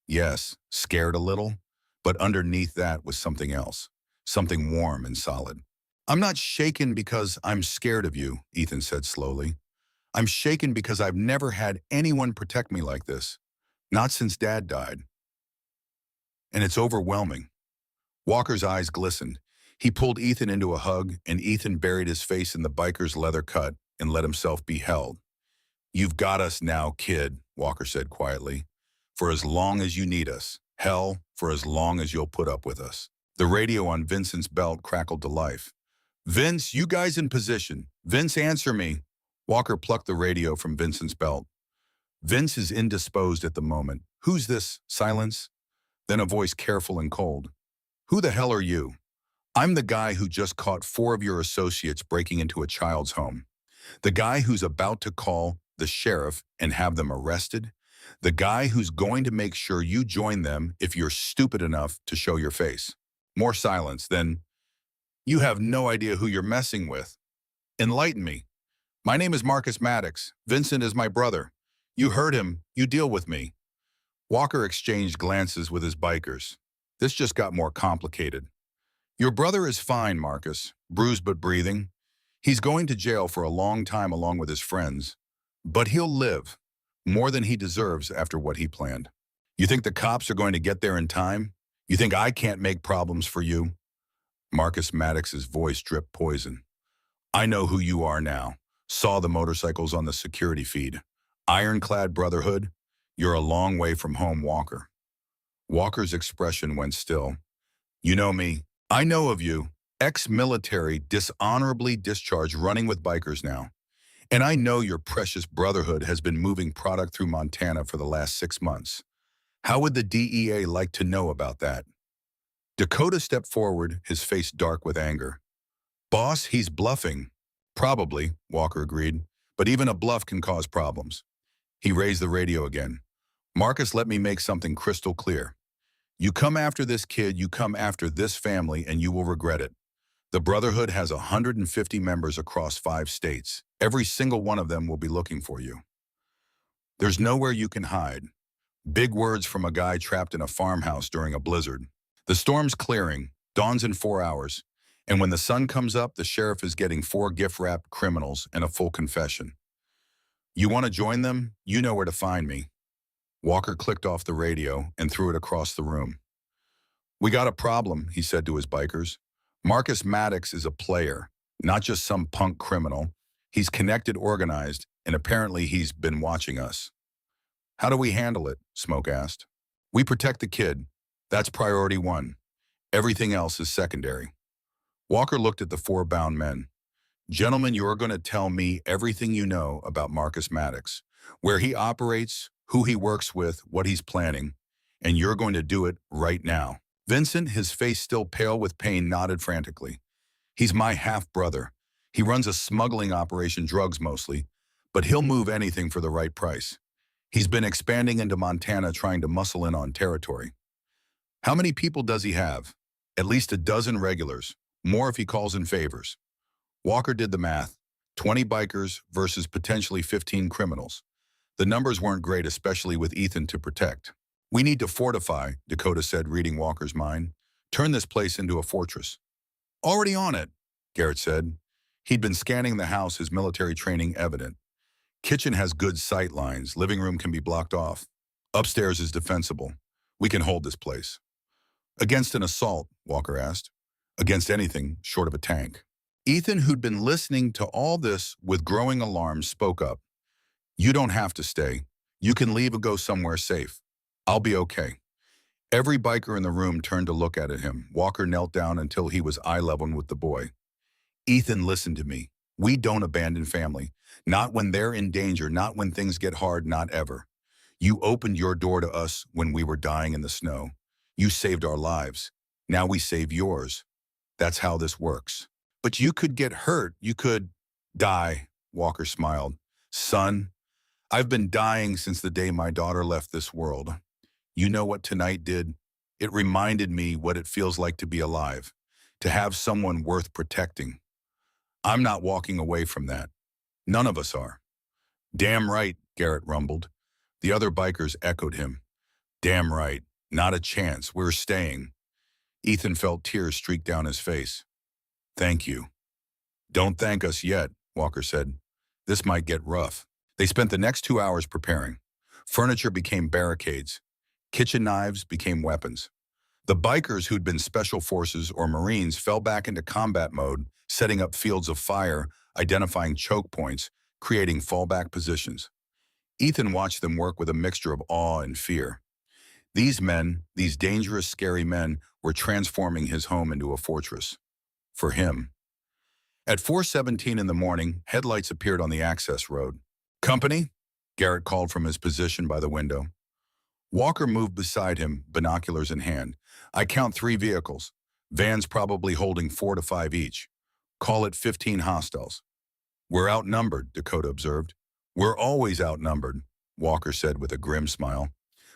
Yes, scared a little. But underneath that was something else. Something warm and solid. I'm not shaken because I'm scared of you, Ethan said slowly. I'm shaken because I've never had anyone protect me like this. Not since Dad died. And it's overwhelming. Walker's eyes glistened. He pulled Ethan into a hug, and Ethan buried his face in the biker's leather cut and let himself be held. You've got us now, kid, Walker said quietly. For as long as you need us. Hell, for as long as you'll put up with us. The radio on Vincent's belt crackled to life. Vince, you guys in position. Vince, answer me. Walker plucked the radio from Vincent's belt. Vince is indisposed at the moment. Who's this? Silence. Then a voice careful and cold. Who the hell are you? I'm the guy who just caught 4 of your associates breaking into a child's home. The guy who's about to call the sheriff and have them arrested. The guy who's going to make sure you join them if you're stupid enough to show your face. More silence. Then, you have no idea who you're messing with. Enlighten me. My name is Marcus Maddox. Vincent is my brother. You heard him. You deal with me. Walker exchanged glances with his bikers. This just got more complicated. Your brother is fine, Marcus. Bruised but breathing. He's going to jail for a long time along with his friends. But he'll live. More than he deserves after what he planned. You think the cops are going to get there in time? You think I can't make problems for you? Marcus Maddox's voice dripped poison. I know who you are now. Saw the motorcycles on the security feed. Ironclad Brotherhood. You're a long way from home, Walker. Walker's expression went still. You know me. I know of you. Ex-military, dishonorably discharged, running with bikers now. And I know your precious Brotherhood has been moving product through Montana for the last 6 months. How would the DEA like to know about that? Dakota stepped forward, his face dark with anger. Boss, he's bluffing. Probably, Walker agreed, but even a bluff can cause problems. He raised the radio again. Marcus, let me make something crystal clear. You come after this kid, you come after this family, and you will regret it. The Brotherhood has 150 members across 5 states. Every single one of them will be looking for you. There's nowhere you can hide. Big words from a guy trapped in a farmhouse during a blizzard. The storm's clearing, dawns in 4 hours, and when the sun comes up, the sheriff is getting 4 gift-wrapped criminals and a full confession. You want to join them? You know where to find me. Walker clicked off the radio and threw it across the room. We got a problem, he said to his bikers. Marcus Maddox is a player, not just some punk criminal. He's connected, organized, and apparently he's been watching us. How do we handle it? Smoke asked. We protect the kid. That's priority 1. Everything else is secondary. Walker looked at the 4 bound men. Gentlemen, you are going to tell me everything you know about Marcus Maddox, where he operates, who he works with, what he's planning, and you're going to do it right now. Vincent, his face still pale with pain, nodded frantically. He's my half-brother. He runs a smuggling operation, drugs mostly, but he'll move anything for the right price. He's been expanding into Montana, trying to muscle in on territory. How many people does he have? At least a dozen regulars, more if he calls in favors. Walker did the math. 20 bikers versus potentially 15 criminals. The numbers weren't great, especially with Ethan to protect. We need to fortify, Dakota said, reading Walker's mind. Turn this place into a fortress. Already on it, Garrett said. He'd been scanning the house, his military training evident. Kitchen has good sight lines. Living room can be blocked off. Upstairs is defensible. We can hold this place. Against an assault, Walker asked. Against anything short of a tank. Ethan, who'd been listening to all this with growing alarm, spoke up. You don't have to stay. You can leave and go somewhere safe. I'll be okay. Every biker in the room turned to look at him. Walker knelt down until he was eye level with the boy. Ethan, listen to me. We don't abandon family. Not when they're in danger, not when things get hard, not ever. You opened your door to us when we were dying in the snow. You saved our lives. Now we save yours. That's how this works. But you could get hurt. You could die, Walker smiled. Son, I've been dying since the day my daughter left this world. You know what tonight did? It reminded me what it feels like to be alive, to have someone worth protecting. I'm not walking away from that. None of us are. Damn right, Garrett rumbled. The other bikers echoed him. Damn right. Not a chance. We're staying. Ethan felt tears streak down his face. Thank you. Don't thank us yet, Walker said. This might get rough. They spent the next 2 hours preparing. Furniture became barricades. Kitchen knives became weapons. The bikers who'd been special forces or Marines fell back into combat mode, setting up fields of fire, identifying choke points, creating fallback positions. Ethan watched them work with a mixture of awe and fear. These men, these dangerous, scary men, were transforming his home into a fortress. For him. At 4:17 in the morning, headlights appeared on the access road. "Company?" Garrett called from his position by the window. Walker moved beside him, binoculars in hand. "I count 3 vehicles. Vans probably holding 4 to 5 each. Call it 15 hostiles." "We're outnumbered," Dakota observed. "We're always outnumbered," Walker said with a grim smile.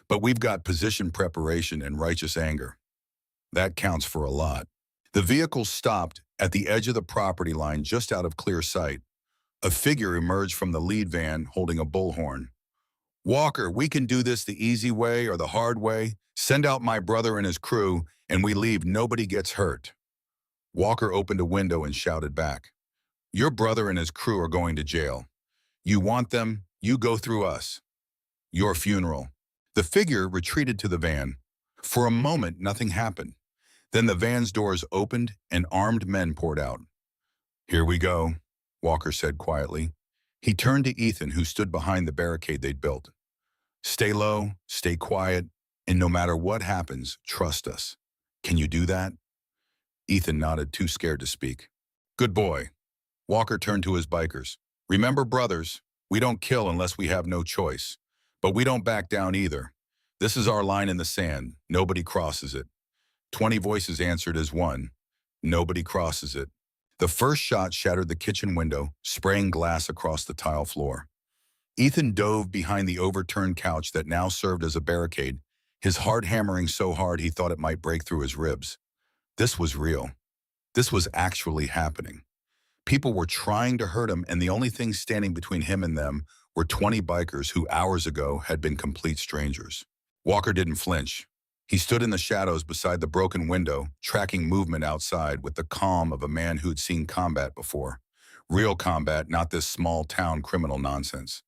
"But we've got position preparation and righteous anger. That counts for a lot." The vehicles stopped at the edge of the property line just out of clear sight. A figure emerged from the lead van holding a bullhorn. "Walker, we can do this the easy way or the hard way. Send out my brother and his crew, and we leave, nobody gets hurt." Walker opened a window and shouted back, "Your brother and his crew are going to jail. You want them, you go through us. Your funeral." The figure retreated to the van. For a moment, nothing happened. Then the van's doors opened and armed men poured out. "Here we go," Walker said quietly. He turned to Ethan, who stood behind the barricade they'd built. "Stay low, stay quiet, and no matter what happens, trust us. Can you do that?" Ethan nodded, too scared to speak. "Good boy." Walker turned to his bikers. "Remember, brothers, we don't kill unless we have no choice. But we don't back down either. This is our line in the sand. Nobody crosses it." 20 voices answered as one. Nobody crosses it. The first shot shattered the kitchen window, spraying glass across the tile floor. Ethan dove behind the overturned couch that now served as a barricade, his heart hammering so hard he thought it might break through his ribs. This was real. This was actually happening. People were trying to hurt him, and the only thing standing between him and them were 20 bikers who hours ago had been complete strangers. Walker didn't flinch. He stood in the shadows beside the broken window, tracking movement outside with the calm of a man who'd seen combat before. Real combat, not this small-town criminal nonsense.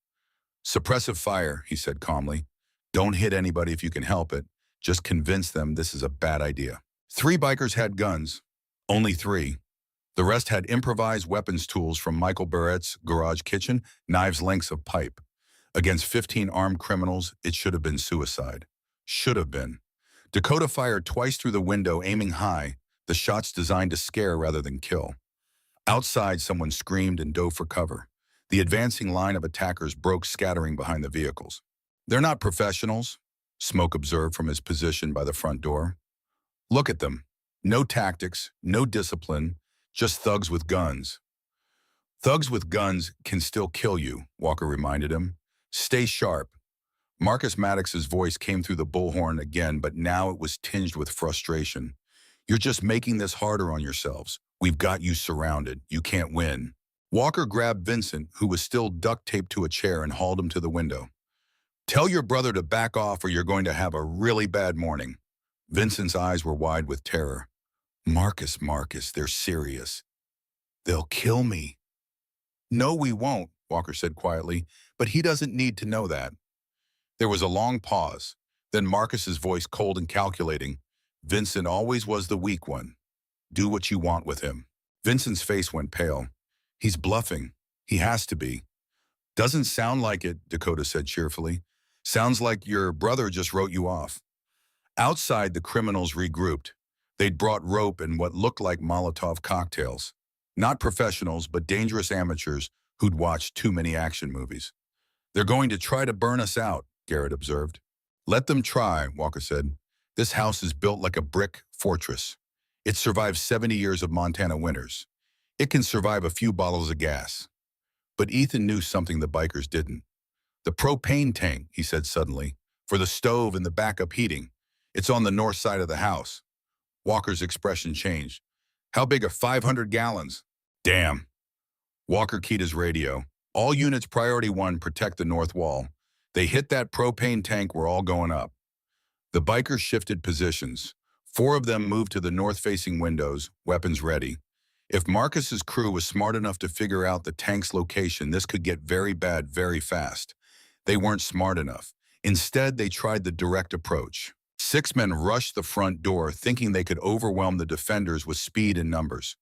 "Suppressive fire," he said calmly. "Don't hit anybody if you can help it. Just convince them this is a bad idea." 3 bikers had guns. Only 3. The rest had improvised weapons tools from Michael Barrett's garage kitchen, knives lengths of pipe. Against 15 armed criminals, it should have been suicide. Should have been. Dakota fired twice through the window, aiming high, the shots designed to scare rather than kill. Outside, someone screamed and dove for cover. The advancing line of attackers broke, scattering behind the vehicles. "They're not professionals," Smoke observed from his position by the front door. "Look at them. No tactics, no discipline, just thugs with guns." "Thugs with guns can still kill you," Walker reminded him. "Stay sharp." Marcus Maddox's voice came through the bullhorn again, but now it was tinged with frustration. "You're just making this harder on yourselves. We've got you surrounded. You can't win." Walker grabbed Vincent, who was still duct-taped to a chair, and hauled him to the window. "Tell your brother to back off or you're going to have a really bad morning." Vincent's eyes were wide with terror. Marcus, they're serious. They'll kill me." "No, we won't," Walker said quietly, "but he doesn't need to know that." There was a long pause. Then Marcus's voice, cold and calculating. "Vincent always was the weak one. Do what you want with him." Vincent's face went pale. "He's bluffing. He has to be." "Doesn't sound like it," Dakota said cheerfully. "Sounds like your brother just wrote you off." Outside, the criminals regrouped. They'd brought rope and what looked like Molotov cocktails. Not professionals, but dangerous amateurs who'd watched too many action movies. "They're going to try to burn us out," Garrett observed. "Let them try," Walker said. "This house is built like a brick fortress. It survived 70 years of Montana winters. It can survive a few bottles of gas." But Ethan knew something the bikers didn't. "The propane tank," he said suddenly, "for the stove and the backup heating. It's on the north side of the house." Walker's expression changed. "How big are 500 gallons? "Damn." Walker keyed his radio. "All units priority 1, protect the north wall. They hit that propane tank, we're all going up." The bikers shifted positions. 4 of them moved to the north-facing windows, weapons ready. If Marcus's crew was smart enough to figure out the tank's location, this could get very bad very fast. They weren't smart enough. Instead, they tried the direct approach. 6 men rushed the front door, thinking they could overwhelm the defenders with speed and numbers.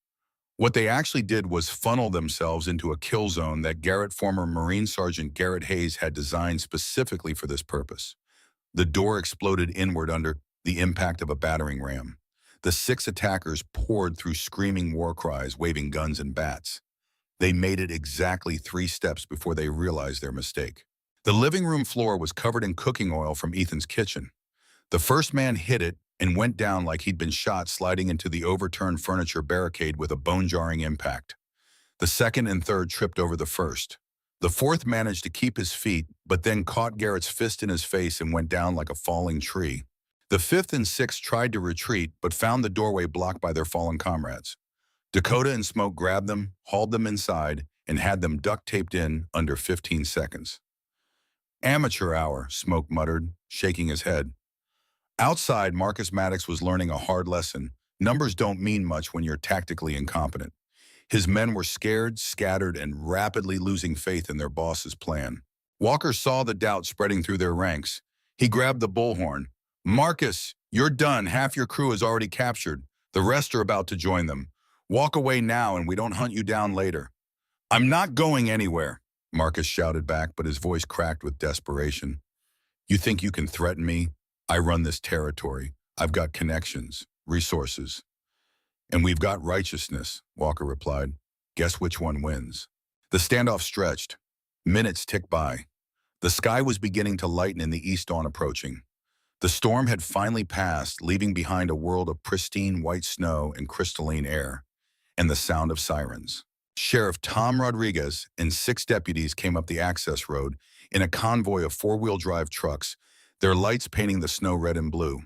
What they actually did was funnel themselves into a kill zone that former Marine Sergeant Garrett Hayes had designed specifically for this purpose. The door exploded inward under the impact of a battering ram. The 6 attackers poured through screaming war cries, waving guns and bats. They made it exactly 3 steps before they realized their mistake. The living room floor was covered in cooking oil from Ethan's kitchen. The first man hit it and went down like he'd been shot, sliding into the overturned furniture barricade with a bone-jarring impact. The second and third tripped over the first. The fourth managed to keep his feet, but then caught Garrett's fist in his face and went down like a falling tree. The fifth and sixth tried to retreat, but found the doorway blocked by their fallen comrades. Dakota and Smoke grabbed them, hauled them inside, and had them duct-taped in under 15 seconds. "Amateur hour," Smoke muttered, shaking his head. Outside, Marcus Maddox was learning a hard lesson. Numbers don't mean much when you're tactically incompetent. His men were scared, scattered, and rapidly losing faith in their boss's plan. Walker saw the doubt spreading through their ranks. He grabbed the bullhorn. "Marcus, you're done. Half your crew is already captured. The rest are about to join them. Walk away now and we don't hunt you down later." "I'm not going anywhere," Marcus shouted back, but his voice cracked with desperation. "You think you can threaten me? I run this territory. I've got connections, resources. And we've got righteousness," Walker replied. "Guess which one wins?" The standoff stretched. Minutes ticked by. The sky was beginning to lighten in the east dawn approaching. The storm had finally passed, leaving behind a world of pristine white snow and crystalline air, and the sound of sirens. Sheriff Tom Rodriguez and 6 deputies came up the access road in a convoy of 4-wheel drive trucks, their lights painting the snow red and blue.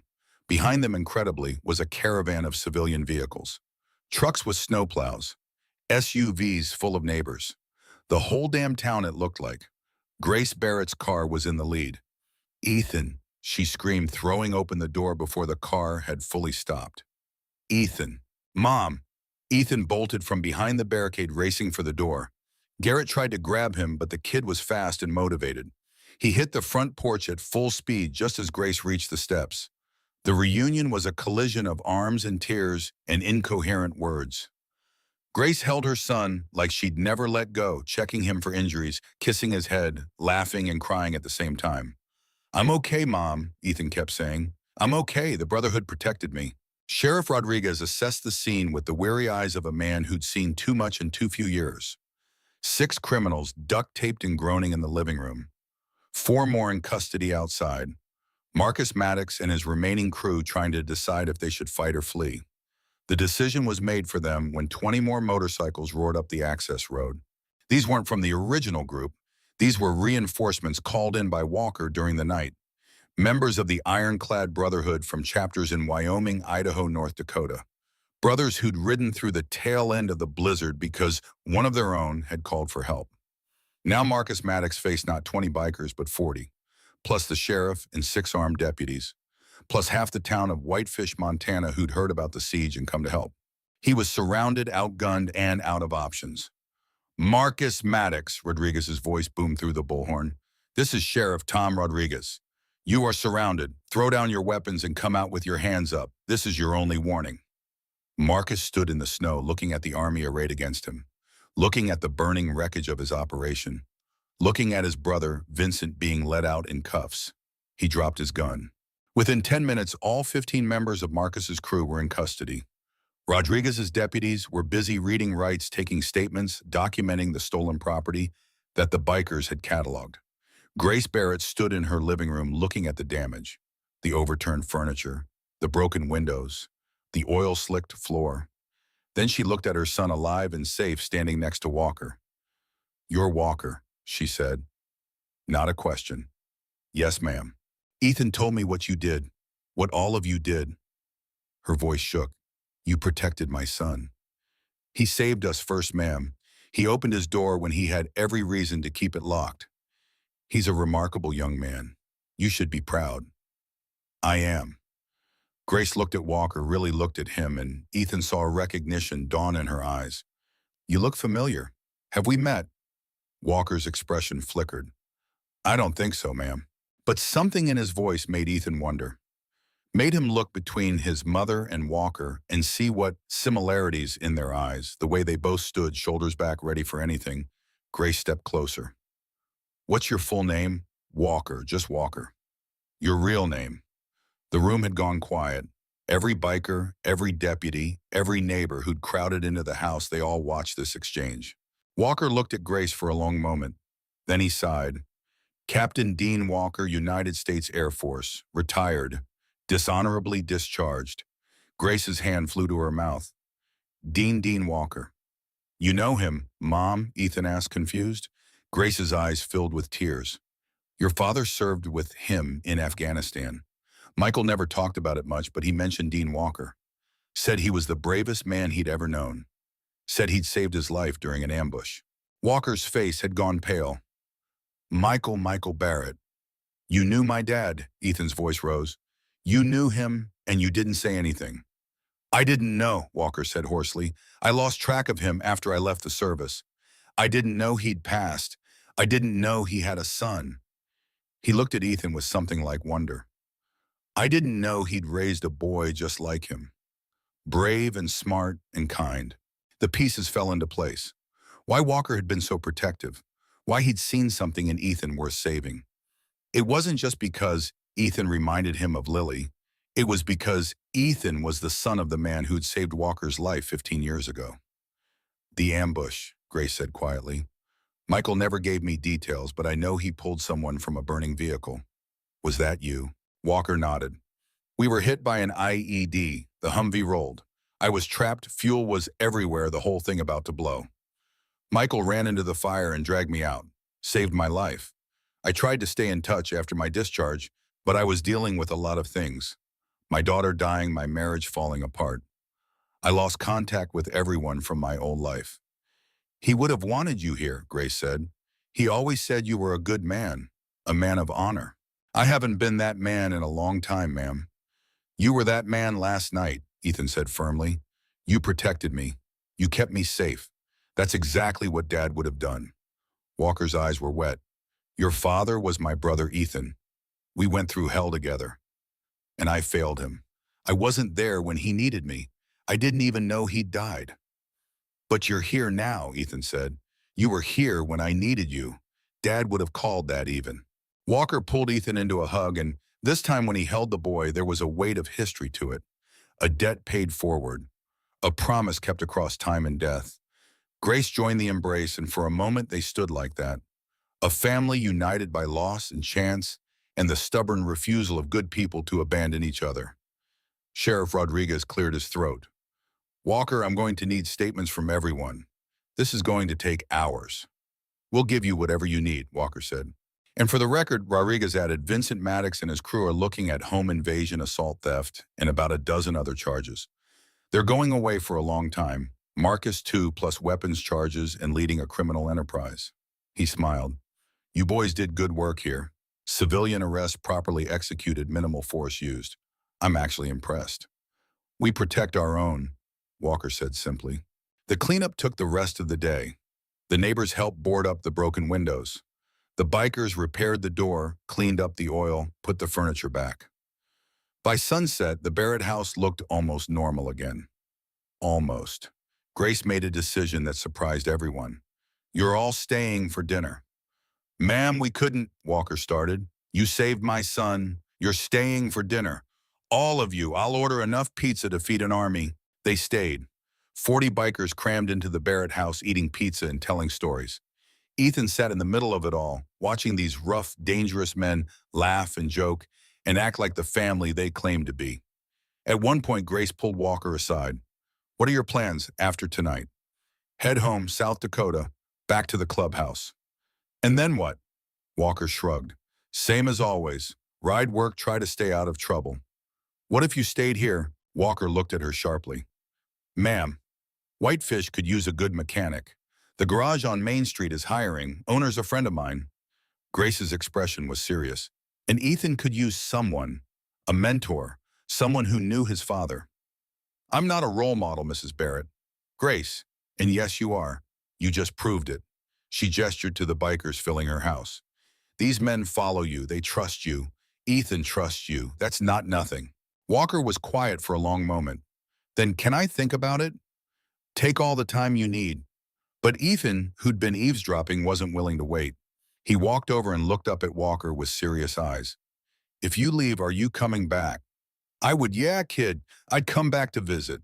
Behind them, incredibly, was a caravan of civilian vehicles. Trucks with snowplows, SUVs full of neighbors. The whole damn town, it looked like. Grace Barrett's car was in the lead. "Ethan," she screamed, throwing open the door before the car had fully stopped. "Ethan. Mom." Ethan bolted from behind the barricade, racing for the door. Garrett tried to grab him, but the kid was fast and motivated. He hit the front porch at full speed just as Grace reached the steps. The reunion was a collision of arms and tears and incoherent words. Grace held her son like she'd never let go, checking him for injuries, kissing his head, laughing and crying at the same time. "I'm okay, Mom," Ethan kept saying. "I'm okay. The Brotherhood protected me." Sheriff Rodriguez assessed the scene with the weary eyes of a man who'd seen too much in too few years. 6 criminals duct-taped and groaning in the living room. 4 more in custody outside. Marcus Maddox and his remaining crew trying to decide if they should fight or flee. The decision was made for them when 20 more motorcycles roared up the access road. These weren't from the original group. These were reinforcements called in by Walker during the night. Members of the ironclad Brotherhood from chapters in Wyoming, Idaho, North Dakota. Brothers who'd ridden through the tail end of the blizzard because one of their own had called for help. Now Marcus Maddox faced not 20 bikers, but 40, plus the sheriff and 6 armed deputies, plus half the town of Whitefish, Montana, who'd heard about the siege and come to help. He was surrounded, outgunned, and out of options. "Marcus Maddox," Rodriguez's voice boomed through the bullhorn. "This is Sheriff Tom Rodriguez. You are surrounded. Throw down your weapons and come out with your hands up. This is your only warning." Marcus stood in the snow, looking at the army arrayed against him, looking at the burning wreckage of his operation, looking at his brother, Vincent, being led out in cuffs. He dropped his gun. Within 10 minutes, all 15 members of Marcus's crew were in custody. Rodriguez's deputies were busy reading rights, taking statements, documenting the stolen property that the bikers had cataloged. Grace Barrett stood in her living room looking at the damage, the overturned furniture, the broken windows, the oil-slicked floor. Then she looked at her son, alive and safe, standing next to Walker. "You're Walker," she said. Not a question. "Yes, ma'am. Ethan told me what you did, what all of you did." Her voice shook. "You protected my son. He saved us first, ma'am. He opened his door when he had every reason to keep it locked. He's a remarkable young man. You should be proud." "I am." Grace looked at Walker, really looked at him, and Ethan saw recognition dawn in her eyes. "You look familiar. Have we met?" Walker's expression flickered. "I don't think so, ma'am." But something in his voice made Ethan wonder. Made him look between his mother and Walker and see what similarities in their eyes, the way they both stood, shoulders back, ready for anything. Grace stepped closer. What's your full name? Walker, just Walker. Your real name. The room had gone quiet. Every biker, every deputy, every neighbor who'd crowded into the house, they all watched this exchange. Walker looked at Grace for a long moment. Then he sighed. Captain Dean Walker, United States Air Force, retired, dishonorably discharged. Grace's hand flew to her mouth. Dean Walker. You know him, Mom? Ethan asked, confused. Grace's eyes filled with tears. Your father served with him in Afghanistan. Michael never talked about it much, but he mentioned Dean Walker. Said he was the bravest man he'd ever known. Said he'd saved his life during an ambush. Walker's face had gone pale. Michael Barrett. You knew my dad, Ethan's voice rose. You knew him, and you didn't say anything. I didn't know, Walker said hoarsely. I lost track of him after I left the service. I didn't know he'd passed. I didn't know he had a son. He looked at Ethan with something like wonder. I didn't know he'd raised a boy just like him. Brave and smart and kind. The pieces fell into place. Why Walker had been so protective. Why he'd seen something in Ethan worth saving. It wasn't just because Ethan reminded him of Lily. It was because Ethan was the son of the man who'd saved Walker's life 15 years ago. The ambush, Grace said quietly. Michael never gave me details, but I know he pulled someone from a burning vehicle. Was that you? Walker nodded. We were hit by an IED. The Humvee rolled. I was trapped. Fuel was everywhere, the whole thing about to blow. Michael ran into the fire and dragged me out. Saved my life. I tried to stay in touch after my discharge, but I was dealing with a lot of things. My daughter dying, my marriage falling apart. I lost contact with everyone from my old life. He would have wanted you here, Grace said. He always said you were a good man, a man of honor. I haven't been that man in a long time, ma'am. You were that man last night, Ethan said firmly. You protected me. You kept me safe. That's exactly what Dad would have done. Walker's eyes were wet. Your father was my brother Ethan. We went through hell together. And I failed him. I wasn't there when he needed me. I didn't even know he'd died. But you're here now, Ethan said. You were here when I needed you. Dad would have called that even. Walker pulled Ethan into a hug, and this time when he held the boy, there was a weight of history to it. A debt paid forward. A promise kept across time and death. Grace joined the embrace, and for a moment they stood like that. A family united by loss and chance, and the stubborn refusal of good people to abandon each other. Sheriff Rodriguez cleared his throat. Walker, I'm going to need statements from everyone. This is going to take hours. We'll give you whatever you need, Walker said. And for the record, Rodriguez added, Vincent Maddox and his crew are looking at home invasion, assault theft, and about a dozen other charges. They're going away for a long time. Marcus, too, plus weapons charges and leading a criminal enterprise. He smiled. You boys did good work here. Civilian arrest properly executed, minimal force used. I'm actually impressed. We protect our own, Walker said simply. The cleanup took the rest of the day. The neighbors helped board up the broken windows. The bikers repaired the door, cleaned up the oil, put the furniture back. By sunset, the Barrett house looked almost normal again. Almost. Grace made a decision that surprised everyone. You're all staying for dinner. Ma'am, we couldn't, Walker started. You saved my son. You're staying for dinner. All of you, I'll order enough pizza to feed an army. They stayed. 40 bikers crammed into the Barrett house eating pizza and telling stories. Ethan sat in the middle of it all, watching these rough, dangerous men laugh and joke and act like the family they claimed to be. At one point, Grace pulled Walker aside. What are your plans after tonight? Head home, South Dakota, back to the clubhouse. And then what? Walker shrugged. Same as always. Ride work, try to stay out of trouble. What if you stayed here? Walker looked at her sharply. Ma'am, Whitefish could use a good mechanic. The garage on Main Street is hiring. Owner's a friend of mine. Grace's expression was serious. And Ethan could use someone, a mentor, someone who knew his father. I'm not a role model, Mrs. Barrett. Grace, and yes, you are. You just proved it. She gestured to the bikers filling her house. These men follow you. They trust you. Ethan trusts you. That's not nothing. Walker was quiet for a long moment. Then, can I think about it? Take all the time you need. But Ethan, who'd been eavesdropping, wasn't willing to wait. He walked over and looked up at Walker with serious eyes. If you leave, are you coming back? I would, yeah, kid. I'd come back to visit.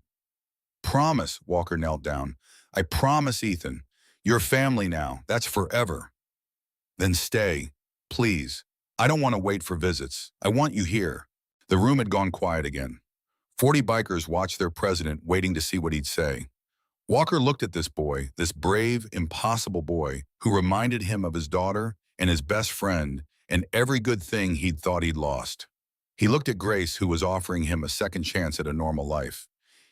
Promise, Walker knelt down. I promise, Ethan. You're family now. That's forever. Then stay, please. I don't want to wait for visits. I want you here. The room had gone quiet again. 40 bikers watched their president, waiting to see what he'd say. Walker looked at this boy, this brave, impossible boy, who reminded him of his daughter and his best friend and every good thing he'd thought he'd lost. He looked at Grace, who was offering him a second chance at a normal life.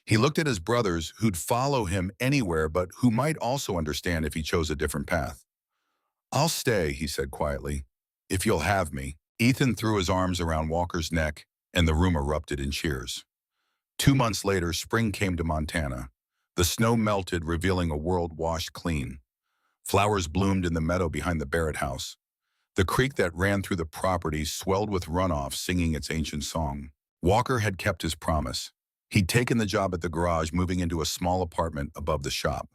He looked at his brothers, who'd follow him anywhere but who might also understand if he chose a different path. I'll stay, he said quietly, if you'll have me. Ethan threw his arms around Walker's neck, and the room erupted in cheers. 2 months later, spring came to Montana. The snow melted, revealing a world washed clean. Flowers bloomed in the meadow behind the Barrett house. The creek that ran through the property swelled with runoff, singing its ancient song. Walker had kept his promise. He'd taken the job at the garage, moving into a small apartment above the shop.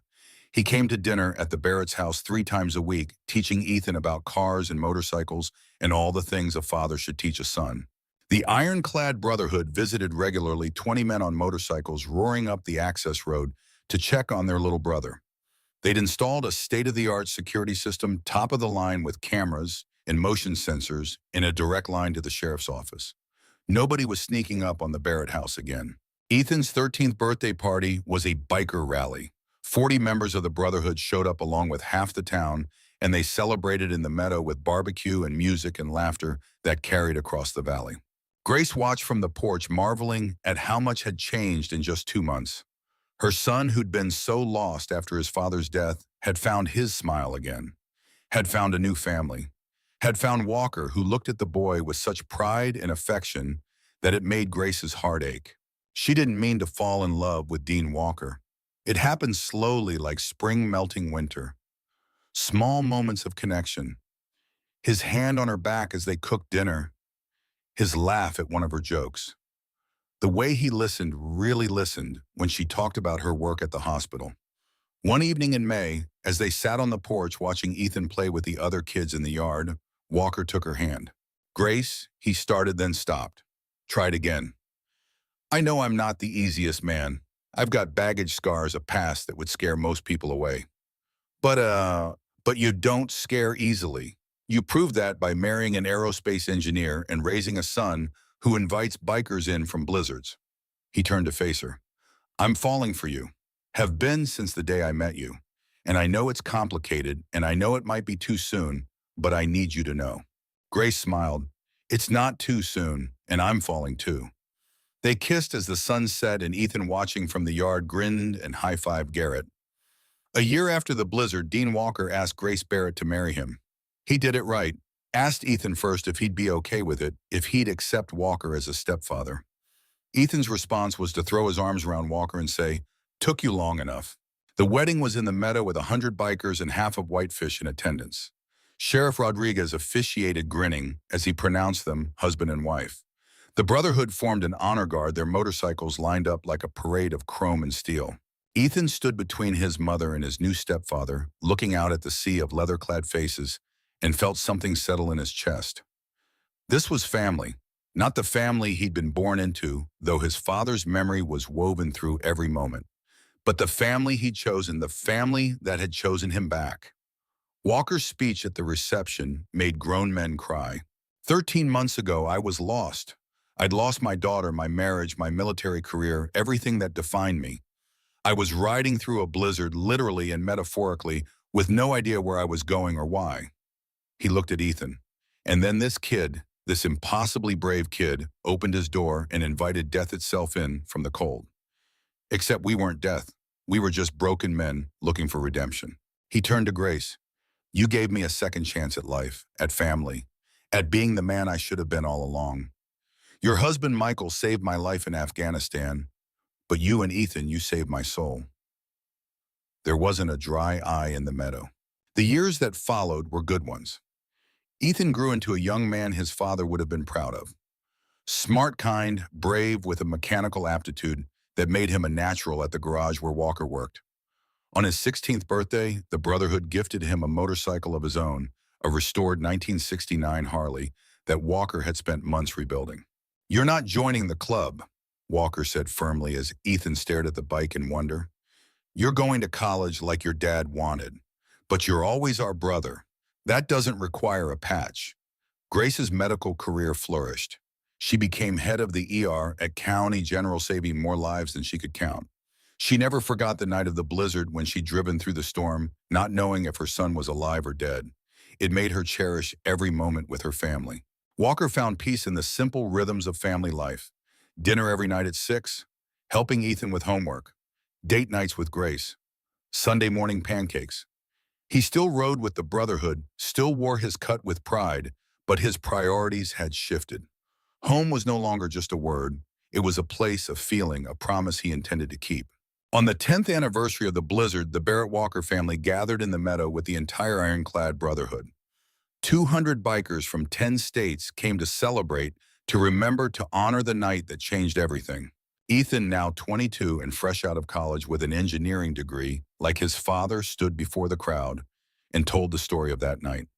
He came to dinner at the Barrett's house 3 times a week, teaching Ethan about cars and motorcycles and all the things a father should teach a son. The ironclad Brotherhood visited regularly, 20 men on motorcycles roaring up the access road to check on their little brother. They'd installed a state-of-the-art security system, top of the line, with cameras and motion sensors in a direct line to the sheriff's office. Nobody was sneaking up on the Barrett house again. Ethan's 13th birthday party was a biker rally. 40 members of the Brotherhood showed up along with half the town, and they celebrated in the meadow with barbecue and music and laughter that carried across the valley. Grace watched from the porch, marveling at how much had changed in just 2 months. Her son, who'd been so lost after his father's death, had found his smile again, had found a new family, had found Walker, who looked at the boy with such pride and affection that it made Grace's heart ache. She didn't mean to fall in love with Dean Walker. It happened slowly, like spring melting winter. Small moments of connection. His hand on her back as they cooked dinner. His laugh at one of her jokes. The way he listened, really listened, when she talked about her work at the hospital. One evening in May, as they sat on the porch watching Ethan play with the other kids in the yard, Walker took her hand. Grace, he started, then stopped. Tried again. I know I'm not the easiest man. I've got baggage scars, a past that would scare most people away. But you don't scare easily. You proved that by marrying an aerospace engineer and raising a son who invites bikers in from blizzards. He turned to face her. I'm falling for you. Have been since the day I met you. And I know it's complicated, and I know it might be too soon, but I need you to know. Grace smiled. It's not too soon, and I'm falling too. They kissed as the sun set, and Ethan, watching from the yard, grinned and high-fived Garrett. A year after the blizzard, Dean Walker asked Grace Barrett to marry him. He did it right. Asked Ethan first if he'd be okay with it, if he'd accept Walker as a stepfather. Ethan's response was to throw his arms around Walker and say, "Took you long enough." The wedding was in the meadow with 100 bikers and half of Whitefish in attendance. Sheriff Rodriguez officiated, grinning as he pronounced them husband and wife. The Brotherhood formed an honor guard, their motorcycles lined up like a parade of chrome and steel. Ethan stood between his mother and his new stepfather, looking out at the sea of leather-clad faces, and felt something settle in his chest. This was family, not the family he'd been born into, though his father's memory was woven through every moment, but the family he'd chosen, the family that had chosen him back. Walker's speech at the reception made grown men cry. 13 months ago, I was lost. I'd lost my daughter, my marriage, my military career, everything that defined me. I was riding through a blizzard, literally and metaphorically, with no idea where I was going or why. He looked at Ethan. And then this kid, this impossibly brave kid, opened his door and invited death itself in from the cold. Except we weren't death. We were just broken men looking for redemption. He turned to Grace. You gave me a second chance at life, at family, at being the man I should have been all along. Your husband, Michael, saved my life in Afghanistan, but you and Ethan, you saved my soul. There wasn't a dry eye in the meadow. The years that followed were good ones. Ethan grew into a young man his father would have been proud of. Smart, kind, brave, with a mechanical aptitude that made him a natural at the garage where Walker worked. On his 16th birthday, the Brotherhood gifted him a motorcycle of his own, a restored 1969 Harley that Walker had spent months rebuilding. "You're not joining the club," Walker said firmly as Ethan stared at the bike in wonder. "You're going to college like your dad wanted, but you're always our brother. That doesn't require a patch." Grace's medical career flourished. She became head of the ER at County General, saving more lives than she could count. She never forgot the night of the blizzard when she'd driven through the storm, not knowing if her son was alive or dead. It made her cherish every moment with her family. Walker found peace in the simple rhythms of family life. Dinner every night at 6, helping Ethan with homework, date nights with Grace, Sunday morning pancakes. He still rode with the Brotherhood, still wore his cut with pride, but his priorities had shifted. Home was no longer just a word. It was a place, a feeling, a promise he intended to keep. On the 10th anniversary of the blizzard, the Barrett Walker family gathered in the meadow with the entire ironclad Brotherhood. 200 bikers from 10 states came to celebrate, to remember, to honor the night that changed everything. Ethan, now 22 and fresh out of college with an engineering degree, like his father, stood before the crowd and told the story of that night.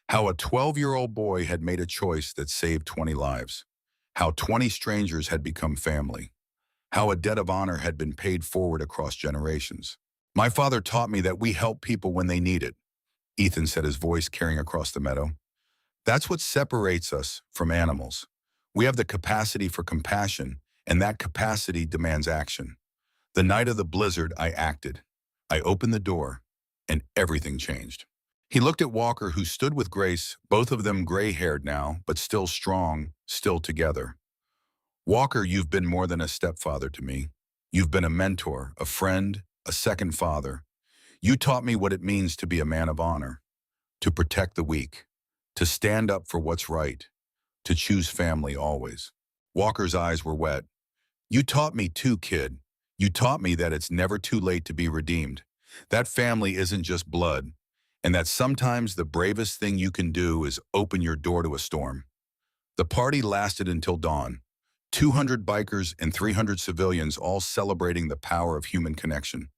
How a 12-year-old boy had made a choice that saved 20 lives. How 20 strangers had become family. How a debt of honor had been paid forward across generations. "My father taught me that we help people when they need it," Ethan said, his voice carrying across the meadow. "That's what separates us from animals. We have the capacity for compassion, and that capacity demands action. The night of the blizzard, I acted. I opened the door, and everything changed." He looked at Walker, who stood with Grace, both of them gray-haired now, but still strong, still together. "Walker, you've been more than a stepfather to me. You've been a mentor, a friend, a second father. You taught me what it means to be a man of honor, to protect the weak, to stand up for what's right, to choose family always." Walker's eyes were wet. "You taught me too, kid. You taught me that it's never too late to be redeemed. That family isn't just blood, and that sometimes the bravest thing you can do is open your door to a storm." The party lasted until dawn. 200 bikers and 300 civilians, all celebrating the power of human connection,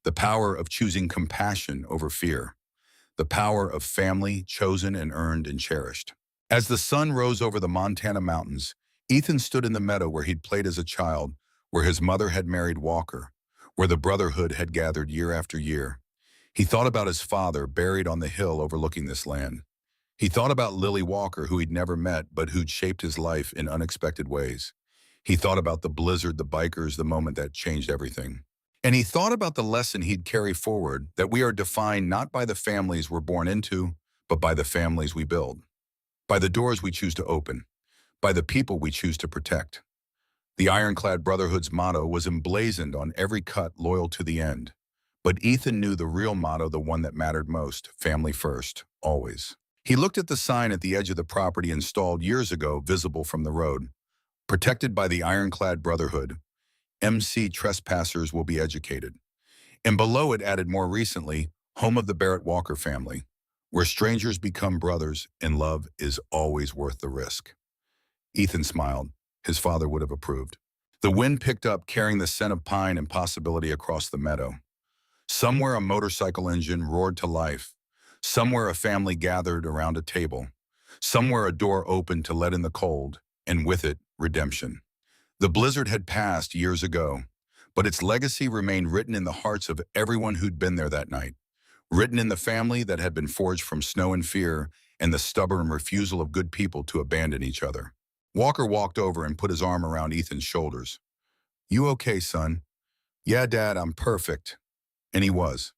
the power of choosing compassion over fear, the power of family chosen and earned and cherished. As the sun rose over the Montana mountains, Ethan stood in the meadow where he'd played as a child, where his mother had married Walker, where the Brotherhood had gathered year after year. He thought about his father, buried on the hill overlooking this land. He thought about Lily Walker, who he'd never met, but who'd shaped his life in unexpected ways. He thought about the blizzard, the bikers, the moment that changed everything. And he thought about the lesson he'd carry forward, that we are defined not by the families we're born into, but by the families we build, by the doors we choose to open, by the people we choose to protect. The Ironclad Brotherhood's motto was emblazoned on every cut: loyal to the end. But Ethan knew the real motto, the one that mattered most: family first, always. He looked at the sign at the edge of the property, installed years ago, visible from the road. "Protected by the Ironclad Brotherhood. MC trespassers will be educated." And below it added more recently, "Home of the Barrett Walker family, where strangers become brothers and love is always worth the risk." Ethan smiled. His father would have approved. The wind picked up, carrying the scent of pine and possibility across the meadow. Somewhere a motorcycle engine roared to life. Somewhere a family gathered around a table. Somewhere a door opened to let in the cold, and with it, redemption. The blizzard had passed years ago, but its legacy remained written in the hearts of everyone who'd been there that night, written in the family that had been forged from snow and fear, and the stubborn refusal of good people to abandon each other. Walker walked over and put his arm around Ethan's shoulders. "You okay, son?" "Yeah, Dad, I'm perfect." And he was.